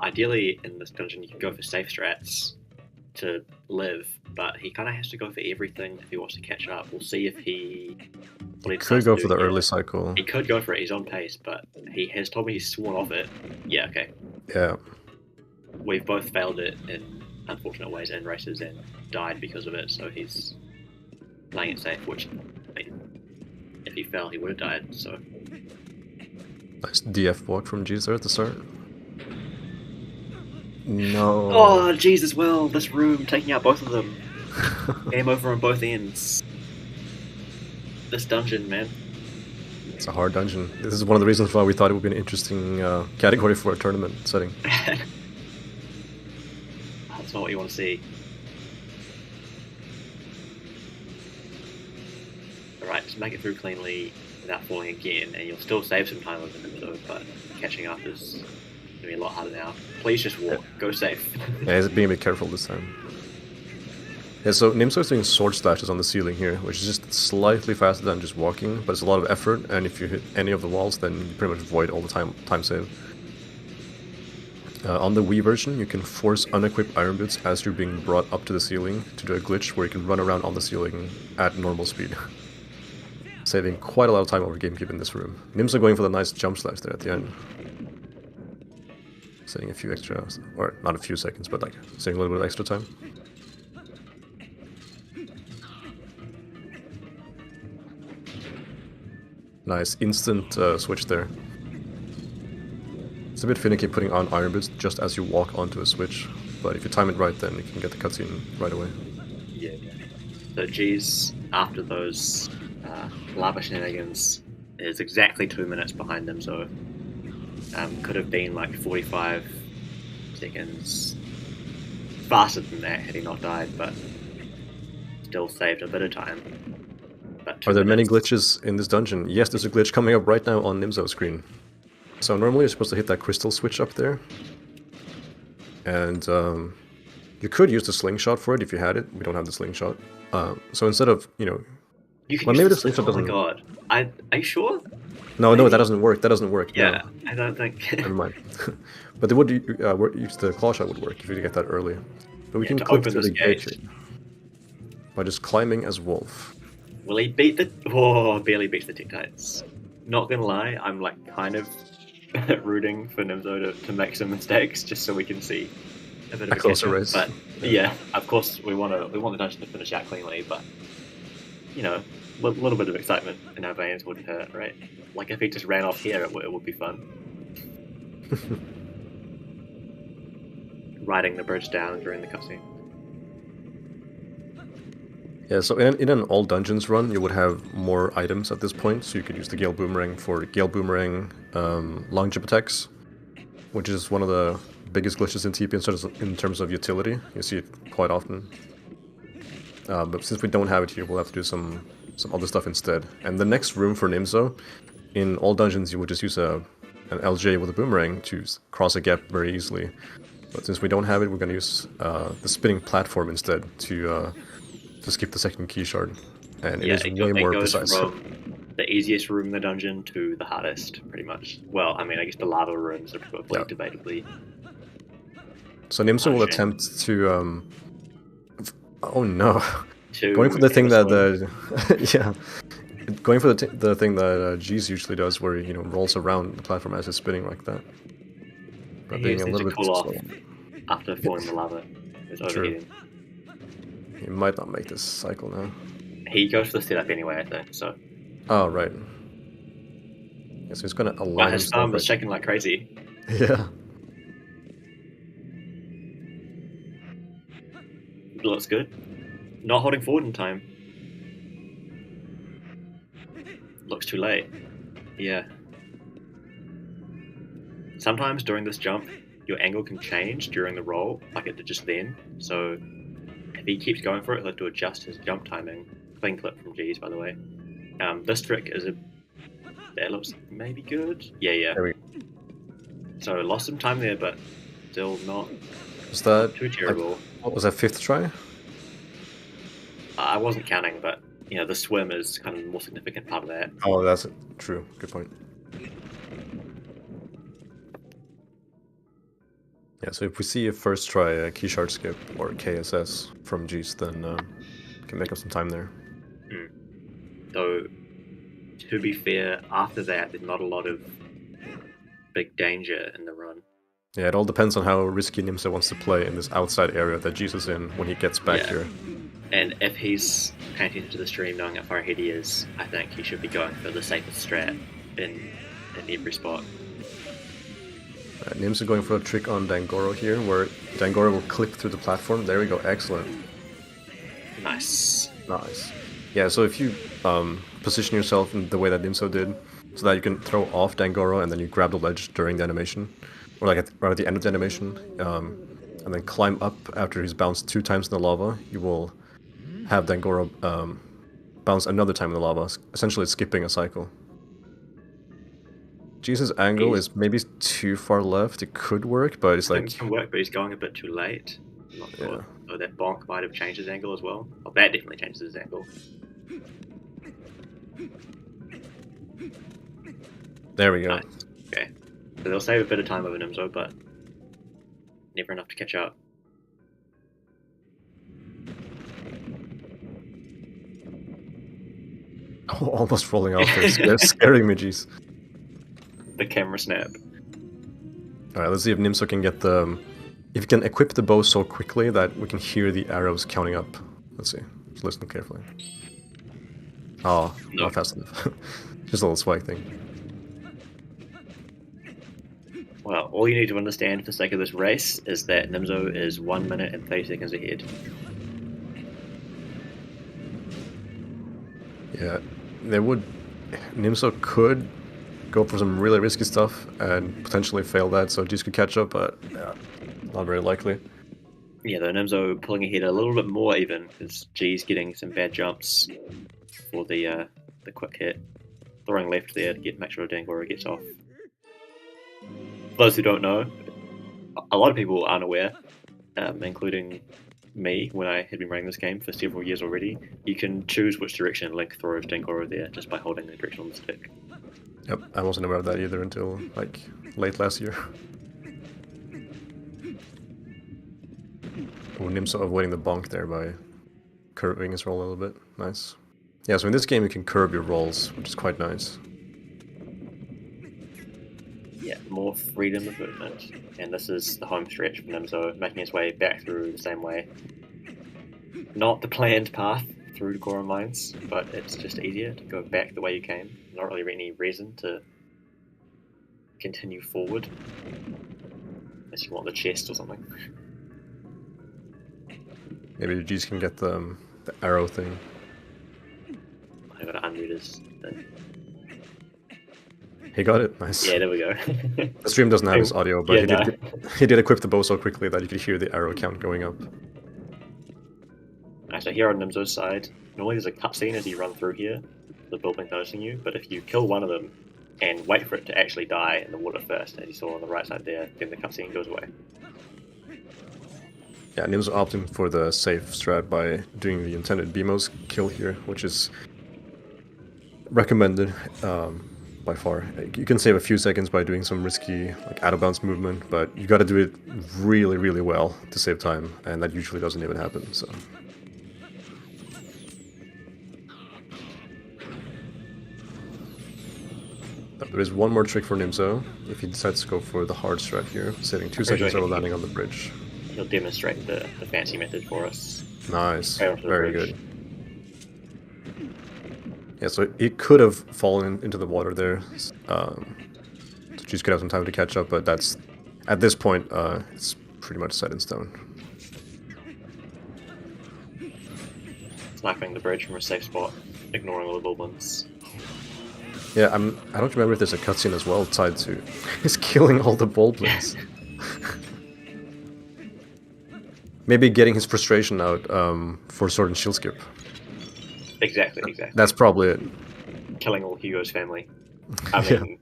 Speaker 3: Ideally, in this dungeon, you can go for safe strats to live, but he kind of has to go for everything if he wants to catch up. We'll see if he...
Speaker 2: He could go for the early cycle.
Speaker 3: He could go for it. He's on pace, but he has told me he's sworn off it. Yeah, okay.
Speaker 2: Yeah.
Speaker 3: We've both failed it in unfortunate ways in races and died because of it, so he's playing it safe, which... If he fell, he would have died, so...
Speaker 2: Nice DF walk from G's there at the start. No.
Speaker 3: Oh, G's as well! This room, taking out both of them. Game over on both ends. This dungeon, man.
Speaker 2: It's a hard dungeon. This is one of the reasons why we thought it would be an interesting category for a tournament setting.
Speaker 3: That's not what you want to see. Alright, just make it through cleanly without falling again, and you'll still save some time with Nimzo, but catching up is going to be a lot harder now. Please just walk. Go safe.
Speaker 2: Yeah, he's being a bit careful this time. Yeah, so Nimzo's doing sword slashes on the ceiling here, which is just slightly faster than just walking, but it's a lot of effort, and if you hit any of the walls, then you pretty much void all the time save. On the Wii version, you can force unequipped iron boots as you're being brought up to the ceiling to do a glitch where you can run around on the ceiling at normal speed. Saving quite a lot of time over GameCube in this room. Nimzo going for the nice jump slash there at the end. Saving a few extra, or not a few seconds, but like saving a little bit of extra time. Nice instant switch there. It's a bit finicky putting on iron boots just as you walk onto a switch, but if you time it right, then you can get the cutscene right away.
Speaker 3: Yeah. So G's, after those lava shenanigans, is exactly 2 minutes behind them, so could have been like 45 seconds faster than that had he not died, but still saved a bit of time. But
Speaker 2: Are there many glitches in this dungeon? Yes, there's a glitch coming up right now on Nimzo's screen. So normally you're supposed to hit that crystal switch up there. And you could use the slingshot for it if you had it. We don't have the slingshot. So instead of, you know...
Speaker 3: You can
Speaker 2: well, maybe the slingshot doesn't...
Speaker 3: Oh my god. Are you sure?
Speaker 2: No, that doesn't work. That doesn't work.
Speaker 3: Yeah,
Speaker 2: no.
Speaker 3: I don't think...
Speaker 2: Never mind. But they would use the claw shot would work if you get that early. But we can clip through the gate here by just climbing as Wolf.
Speaker 3: Will he beat the... Oh, barely beats the Tektites. Not gonna lie, I'm like kind of rooting for Nimzo to make some mistakes just so we can see a bit of a
Speaker 2: closer
Speaker 3: catch-up.
Speaker 2: race.
Speaker 3: But yeah, of course we want the dungeon to finish out cleanly, but you know, a little bit of excitement in our veins wouldn't hurt, right? Like if he just ran off here, it would be fun. Riding the bridge down during the cutscene.
Speaker 2: Yeah, so in an all dungeons run, you would have more items at this point, so you could use the Gale Boomerang for Gale Boomerang long jump attacks, which is one of the biggest glitches in TP in terms of utility. You see it quite often. But since we don't have it here, we'll have to do some other stuff instead. And the next room for Nimzo, in all dungeons you would just use an LJ with a boomerang to cross a gap very easily. But since we don't have it, we're going to use the spinning platform instead to skip the second key shard, and it is way more precise.
Speaker 3: From the easiest room in the dungeon to the hardest, pretty much. Well, I mean, I guess the lava rooms are probably debatably.
Speaker 2: So Nimzo will attempt to. Oh no! Going for the thing that going for the thing that G's usually does, where he rolls around the platform as it's spinning like that. But being a little bit slow.
Speaker 3: After falling the lava, it's overheating.
Speaker 2: He might not make this cycle now.
Speaker 3: He goes for the setup anyway, I think, so...
Speaker 2: Oh, right. Yeah, so he's gonna align
Speaker 3: his thumb was shaking like crazy.
Speaker 2: Yeah.
Speaker 3: Looks good. Not holding forward in time. Looks too late. Yeah. Sometimes during this jump, your angle can change during the roll, like it did just then, so... if he keeps going for it, he'll have to adjust his jump timing. Clean clip from G's, by the way. This trick is that looks maybe good. Yeah.
Speaker 2: There we
Speaker 3: So lost some time there, but still not
Speaker 2: Was that
Speaker 3: too terrible.
Speaker 2: like, what was that, 5th try?
Speaker 3: I wasn't counting, but the swim is kind of the more significant part of that.
Speaker 2: Oh, that's true. Good point. Yeah, so if we see a first try key shard skip or KSS from G's, then we can make up some time there.
Speaker 3: Though, to be fair, after that, there's not a lot of big danger in the run.
Speaker 2: Yeah, it all depends on how risky Nimzo wants to play in this outside area that G's is in when he gets back here.
Speaker 3: And if he's paying attention to the stream, knowing how far ahead he is, I think he should be going for the safest strat in every spot.
Speaker 2: Nimzo going for a trick on Dangoro here, where Dangoro will clip through the platform. There we go, excellent.
Speaker 3: Nice.
Speaker 2: Yeah, so if you position yourself in the way that Nimzo did, so that you can throw off Dangoro and then you grab the ledge during the animation, or like right at the end of the animation, and then climb up after he's bounced 2 times in the lava, you will have Dangoro bounce another time in the lava, essentially skipping a cycle. Jesus' angle is maybe too far left. It could work, but it's like...
Speaker 3: It can work, but he's going a bit too late. I'm not sure.
Speaker 2: Yeah.
Speaker 3: Oh, that bonk might have changed his angle as well. Oh, that definitely changes his angle.
Speaker 2: There we go.
Speaker 3: Nice. Okay. So they'll save a bit of time over Nimzo, but never enough to catch up.
Speaker 2: Oh, almost falling off there. They're scaring me, jeez.
Speaker 3: The camera snap.
Speaker 2: Alright, let's see if Nimzo can get the... If you can equip the bow so quickly that we can hear the arrows counting up. Let's see. Just listen carefully. Oh,
Speaker 3: No.
Speaker 2: not fast enough. Just a little swag thing.
Speaker 3: Well, all you need to understand for the sake of this race is that Nimzo is 1 minute and 30 seconds ahead.
Speaker 2: Yeah, Nimzo could go for some really risky stuff and potentially fail that, so G's could catch up, but yeah, not very likely.
Speaker 3: Yeah, though Nimzo pulling ahead a little bit more even, because G's getting some bad jumps for the quick hit. Throwing left there to make sure Dangoro gets off. For those who don't know, a lot of people aren't aware, including me, when I had been running this game for several years already. You can choose which direction Link throws Dangoro there just by holding the direction on the stick.
Speaker 2: Yep, I wasn't aware of that either until like late last year. Oh, Nimzo avoiding the bonk there by curving his roll a little bit. Nice. Yeah, so in this game you can curve your rolls, which is quite nice.
Speaker 3: Yeah, more freedom of movement. And this is the home stretch for Nimzo, making his way back through the same way. Not the planned path through Goron mines, but it's just easier to go back the way you came. Not really any reason to continue forward. Unless you want the chest or something.
Speaker 2: Maybe the G's can get the arrow thing.
Speaker 3: I gotta unmute his thing.
Speaker 2: He got it, nice.
Speaker 3: Yeah, there we go.
Speaker 2: The stream doesn't have his audio, but
Speaker 3: Yeah,
Speaker 2: he did equip the bow so quickly that you could hear the arrow count going up.
Speaker 3: Alright, so here on Nimzo's side, normally there's a cutscene as you run through here, the building noticing you, but if you kill one of them and wait for it to actually die in the water first, as you saw on the right side there, then the cutscene goes away.
Speaker 2: Yeah, Nimzo opting for the safe strat by doing the intended BMO's kill here, which is recommended by far. You can save a few seconds by doing some risky like out of bounds movement, but you got to do it really, really well to save time, and that usually doesn't even happen. So. There is one more trick for Nimzo, if he decides to go for the hard strat here, saving 2 seconds while landing on the bridge.
Speaker 3: He'll demonstrate the fancy method for us.
Speaker 2: Nice,
Speaker 3: Right onto the
Speaker 2: very
Speaker 3: bridge.
Speaker 2: good. Yeah, so it could have fallen into the water there. So G's could have some time to catch up, but that's at this point, it's pretty much set in stone.
Speaker 3: Sniping the bridge from a safe spot, ignoring all the goblins.
Speaker 2: Yeah, I don't remember if there's a cutscene as well tied to he's killing all the Boldblins. maybe getting his frustration out for sword and shield skip.
Speaker 3: Exactly.
Speaker 2: That's probably it.
Speaker 3: Killing all Hugo's family. I mean...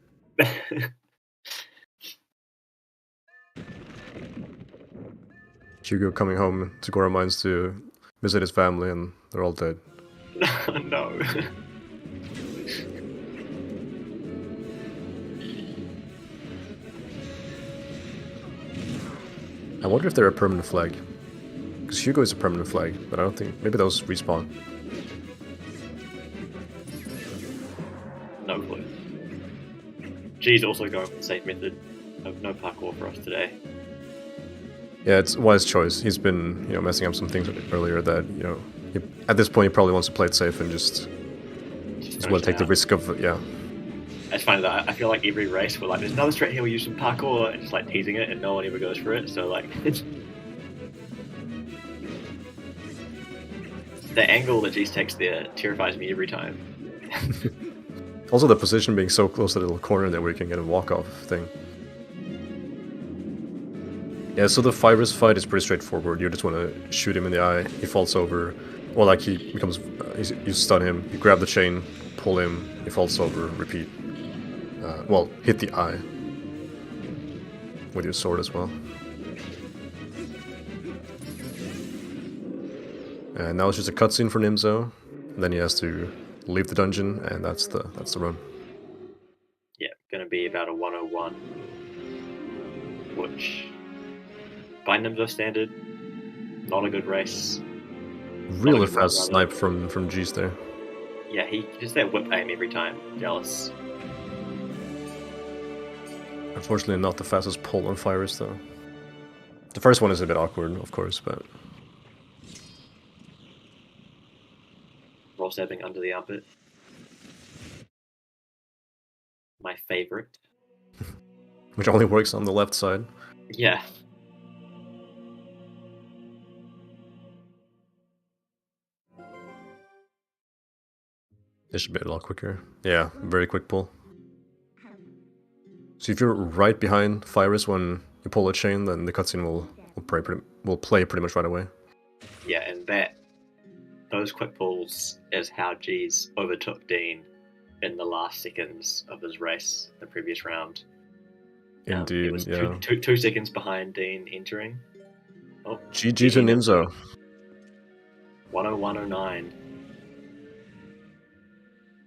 Speaker 2: Hugo coming home to Goron Mines to visit his family, and they're all dead.
Speaker 3: No.
Speaker 2: I wonder if they're a permanent flag. Because Hugo is a permanent flag, but I don't think... Maybe those respawn.
Speaker 3: No clue. G's also going for the safe method. No parkour for us today.
Speaker 2: Yeah, it's a wise choice. He's been, messing up some things earlier that, at this point he probably wants to play it safe and just want to take the risk of,
Speaker 3: It's funny that I feel like every race we're like, there's another straight here, we use some parkour, and just like teasing it, and no one ever goes for it. So like, the angle that G's takes there terrifies me every time.
Speaker 2: Also, the position being so close to the little corner that we can get a walk-off thing. Yeah, so the Virus fight is pretty straightforward. You just want to shoot him in the eye. He falls over. Well, like he becomes, you stun him. You grab the chain, pull him. He falls over. Repeat. Hit the eye with your sword as well. And now it's just a cutscene for Nimzo. And then he has to leave the dungeon, and that's the run.
Speaker 3: Yeah, gonna be about a 101, which by Nimzo standard, not a good race.
Speaker 2: Really fast snipe from G's there.
Speaker 3: Yeah, he just that whip aim every time. Jealous.
Speaker 2: Unfortunately, not the fastest pull on Virus though. The first one is a bit awkward, of course, but
Speaker 3: Roll stabbing under the armpit. My favorite.
Speaker 2: which only works on the left side.
Speaker 3: Yeah.
Speaker 2: This should be a lot quicker. Yeah, very quick pull. So if you're right behind Virus when you pull a chain, then the cutscene will play pretty much right away.
Speaker 3: Yeah, and those quick pulls is how G's overtook Dean in the last seconds of his race, the previous round.
Speaker 2: Indeed,
Speaker 3: it was
Speaker 2: yeah.
Speaker 3: 2 seconds behind Dean entering. Oh,
Speaker 2: GG to Nimzo.
Speaker 3: 101.09.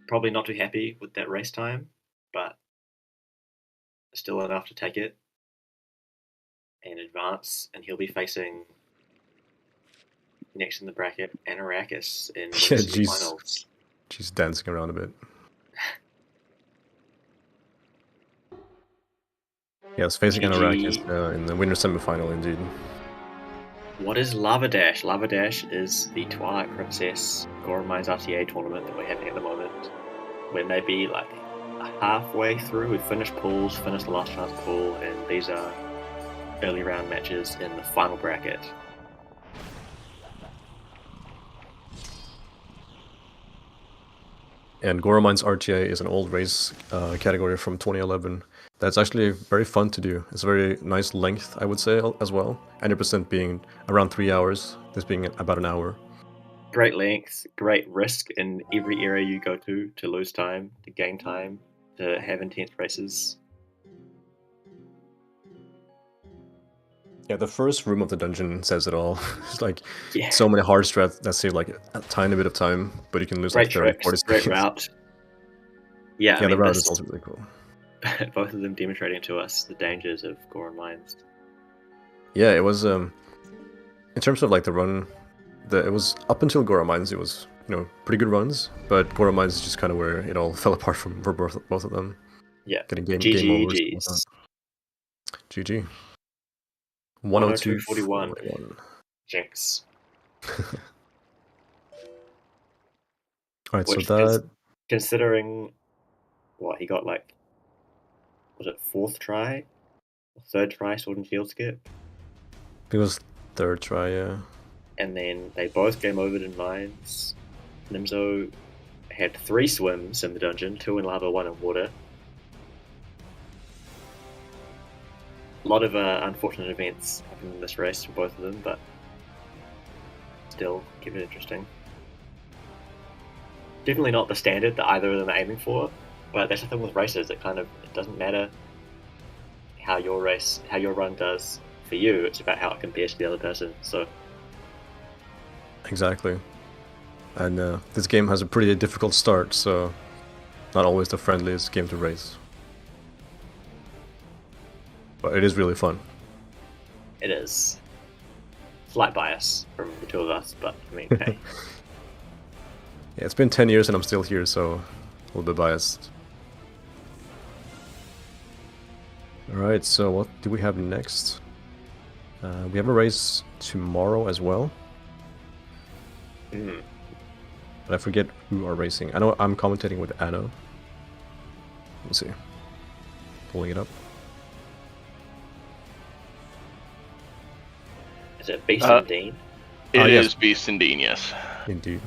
Speaker 3: Probably not too happy with that race time, but still enough to take it and advance, and he'll be facing next in the bracket Anarakis in the semifinals.
Speaker 2: She's dancing around a bit. Yes, facing Anarakis in the winner semifinal indeed.
Speaker 3: What is LavaDash? LavaDash is the Twilight Princess Goron Mines RTA tournament that we're having at the moment. When they be like halfway through, we've finished pools, finished the last chance pool, and these are early round matches in the final bracket.
Speaker 2: And Goron Mines RTA is an old race category from 2011. That's actually very fun to do. It's a very nice length, I would say, as well. 100% being around 3 hours, this being about an hour.
Speaker 3: Great length, great risk in every area you go to lose time, to gain time, to have intense races.
Speaker 2: Yeah, the first room of the dungeon says it all. It's like so many hard strats that save like a tiny bit of time, but you can lose like 30, 40 seconds.
Speaker 3: Great route. Yeah,
Speaker 2: the route is also really cool.
Speaker 3: Both of them demonstrating to us the dangers of Goron Mines.
Speaker 2: Yeah, it was in terms of like the run, it was up until Goron Mines, it was pretty good runs, but Goron Mines is just kind of where it all fell apart for both of them.
Speaker 3: Yeah,
Speaker 2: getting game overs. GG. 102.41.
Speaker 3: Jinx.
Speaker 2: Alright, so that...
Speaker 3: Considering what he got, like, was it 4th try? 3rd try sword and shield skip?
Speaker 2: It was 3rd try, yeah.
Speaker 3: And then they both game overed in mines. Nimzo had 3 swims in the dungeon, 2 in lava, 1 in water. A lot of unfortunate events happened in this race for both of them, but still keep it interesting. Definitely not the standard that either of them are aiming for, but that's the thing with races. It doesn't matter how your run does for you. It's about how it compares to the other person. So
Speaker 2: Exactly. And this game has a pretty difficult start, so not always the friendliest game to race. But it is really fun.
Speaker 3: it is. Slight bias from the two of us, but I mean, hey.
Speaker 2: Yeah, it's been 10 years and I'm still here, so a little bit biased. Alright, so what do we have next? We have a race tomorrow as well.
Speaker 3: Mm.
Speaker 2: But I forget who are racing. I know I'm commentating with Anno. Let's see. Pulling it up.
Speaker 3: Is it Beast and Dean?
Speaker 1: It
Speaker 2: yes.
Speaker 1: is Beast and Dean, yes.
Speaker 2: Indeed.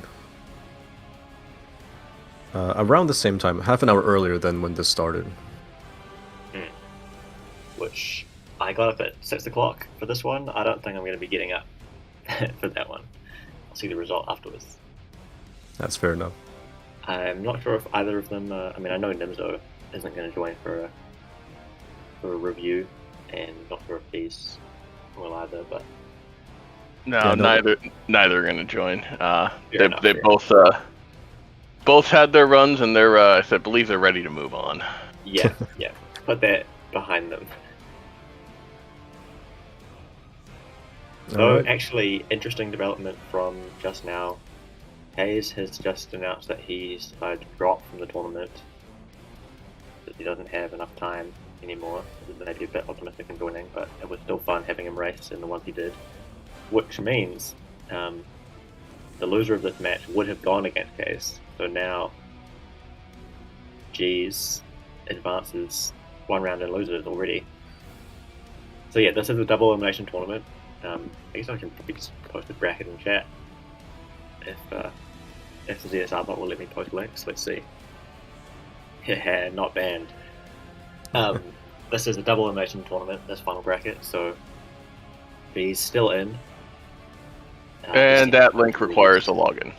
Speaker 2: Around the same time, half an hour earlier than when this started.
Speaker 3: Which I got up at 6 o'clock for this one. I don't think I'm going to be getting up for that one. I'll see the result afterwards.
Speaker 2: That's fair enough.
Speaker 3: I'm not sure if either of them. I mean, I know Nimzo isn't going to join for a review, and not sure if these will either. But
Speaker 1: No,
Speaker 2: Yeah, no.
Speaker 1: neither are going to join.
Speaker 3: enough,
Speaker 1: They
Speaker 3: yeah.
Speaker 1: both had their runs, and I believe they're ready to move on.
Speaker 3: yeah, put that behind them. So
Speaker 2: Alright.
Speaker 3: actually, interesting development from just now. Hayes has just announced that he's decided to drop from the tournament. That he doesn't have enough time anymore. Maybe a bit optimistic in joining, but it was still fun having him race in the ones he did. Which means the loser of this match would have gone against Hayes. So now G's advances one round and loses already. So yeah, this is a double elimination tournament. I guess I can probably just post a bracket in chat if the ZSR bot will let me post links. Let's see. Yeah, not banned. This is a double elimination tournament, this final bracket, so he's still in.
Speaker 1: And that link requires a login.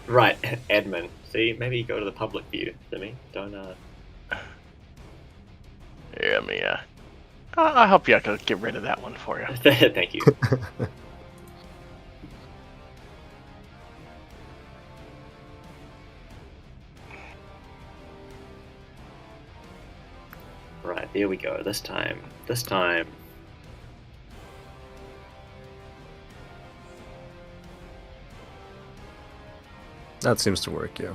Speaker 3: Right, admin. See, maybe go to the public view, Timmy. Don't
Speaker 1: Yeah, I'll help you out. Get rid of that one for you.
Speaker 3: Thank you. Right, there we go. This time.
Speaker 2: That seems to work, yeah.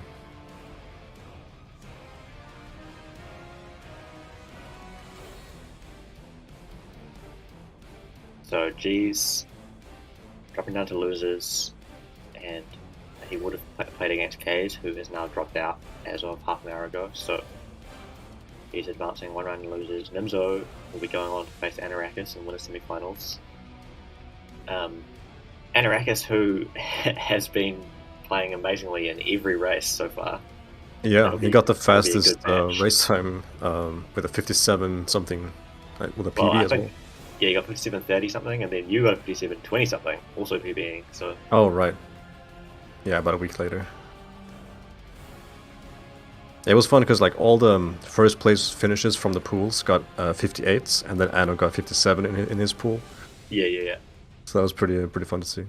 Speaker 3: So G's dropping down to losers, and he would have played against K's, who has now dropped out as of half an hour ago. So he's advancing one round and losers. Nimzo will be going on to face Anarakis and win the semi-finals. Anarakis, who has been playing amazingly in every race so far.
Speaker 2: Yeah, he got the fastest
Speaker 3: good match.
Speaker 2: race time with a 57 something with a PB
Speaker 3: Well, I
Speaker 2: as
Speaker 3: think,
Speaker 2: well.
Speaker 3: yeah, you got 57.30 something, and then you got 57.20 something, also PBing. So
Speaker 2: Oh, right. Yeah, about a week later. It was fun because like all the first place finishes from the pools got 58s, and then Anno got 57 in his pool.
Speaker 3: yeah.
Speaker 2: So that was pretty fun to see.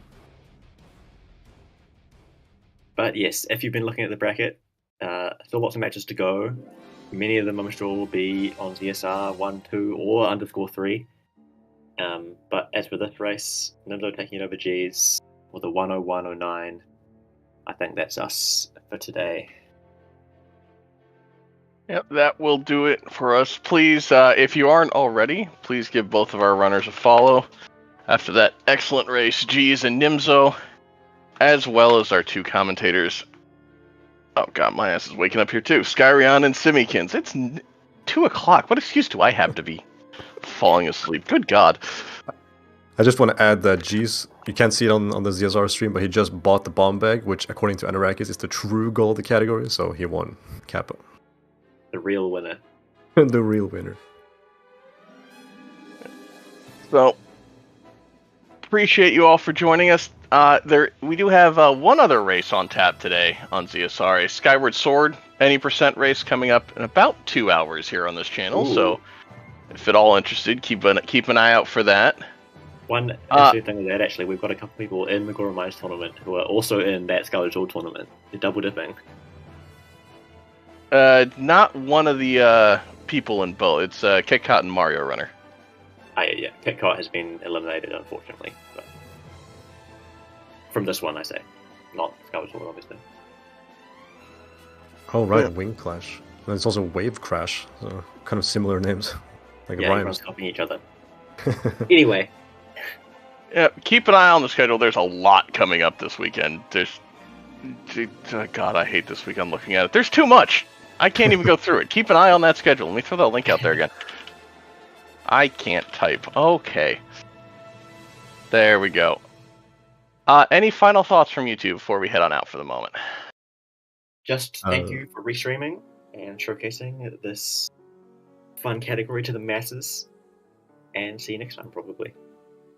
Speaker 3: But yes, if you've been looking at the bracket, still lots of matches to go. Many of them, I'm sure, will be on ZSR 1, 2, or _3. But as for this race, Nimzo taking it over G's with a 101.09. I think that's us for today.
Speaker 1: Yep, that will do it for us. Please, if you aren't already, please give both of our runners a follow. After that excellent race, G's and Nimzo, as well as our two commentators. Oh god, my ass is waking up here too. Skyryon and Simikins. It's 2 o'clock. What excuse do I have to be falling asleep? Good god.
Speaker 2: I just want to add that G's, you can't see it on the ZSR stream, but he just bought the bomb bag, which according to Anarakis is the true goal of the category, so he won Kappa.
Speaker 3: The real winner.
Speaker 2: The real winner.
Speaker 1: So, appreciate you all for joining us. We do have one other race on tap today on ZSR, a Skyward Sword any percent race coming up in about 2 hours here on this channel.
Speaker 3: Ooh.
Speaker 1: So, if at all interested, keep an eye out for that.
Speaker 3: One interesting thing with that, actually, we've got a couple people in the Goron Mines tournament who are also in that Skyward Sword tournament. They're double dipping.
Speaker 1: Not one of the people in both. It's KitKat and Mario Runner.
Speaker 3: Yeah, KitKat has been eliminated, unfortunately. But from this one, I say. Not Skyward Sword, obviously.
Speaker 2: Oh, right,
Speaker 1: Yeah.
Speaker 2: Wing Clash. And there's also Wave Crash, so kind of similar names. Like
Speaker 3: Yeah,
Speaker 2: rhymes.
Speaker 3: everyone's copying each other. Anyway,
Speaker 1: Yeah, keep an eye on the schedule. There's a lot coming up this weekend. God, I hate this week. I'm looking at it. There's too much. I can't even go through it. Keep an eye on that schedule. Let me throw that link out there again. I can't type. Okay. There we go. Any final thoughts from you two before we head on out for the moment?
Speaker 3: just thank you for restreaming and showcasing this fun category to the masses. And see you next time, probably.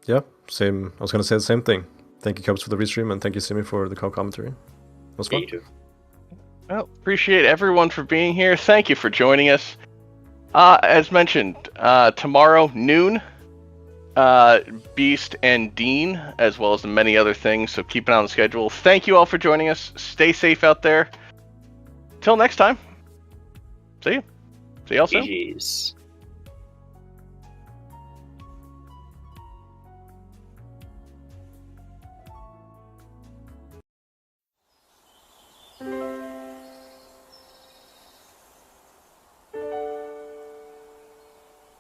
Speaker 2: Yeah, same. I was going to say the same thing. Thank you, Cubs, for the restream, and thank you, Simi, for the commentary. It was
Speaker 3: Yeah,
Speaker 2: fun.
Speaker 3: you too.
Speaker 1: Well, appreciate everyone for being here. Thank you for joining us. As mentioned, tomorrow, noon, Beast and Dean, as well as many other things, so keep an eye on the schedule. Thank you all for joining us. Stay safe out there. Till next time. See you. See y'all soon.
Speaker 3: GG's.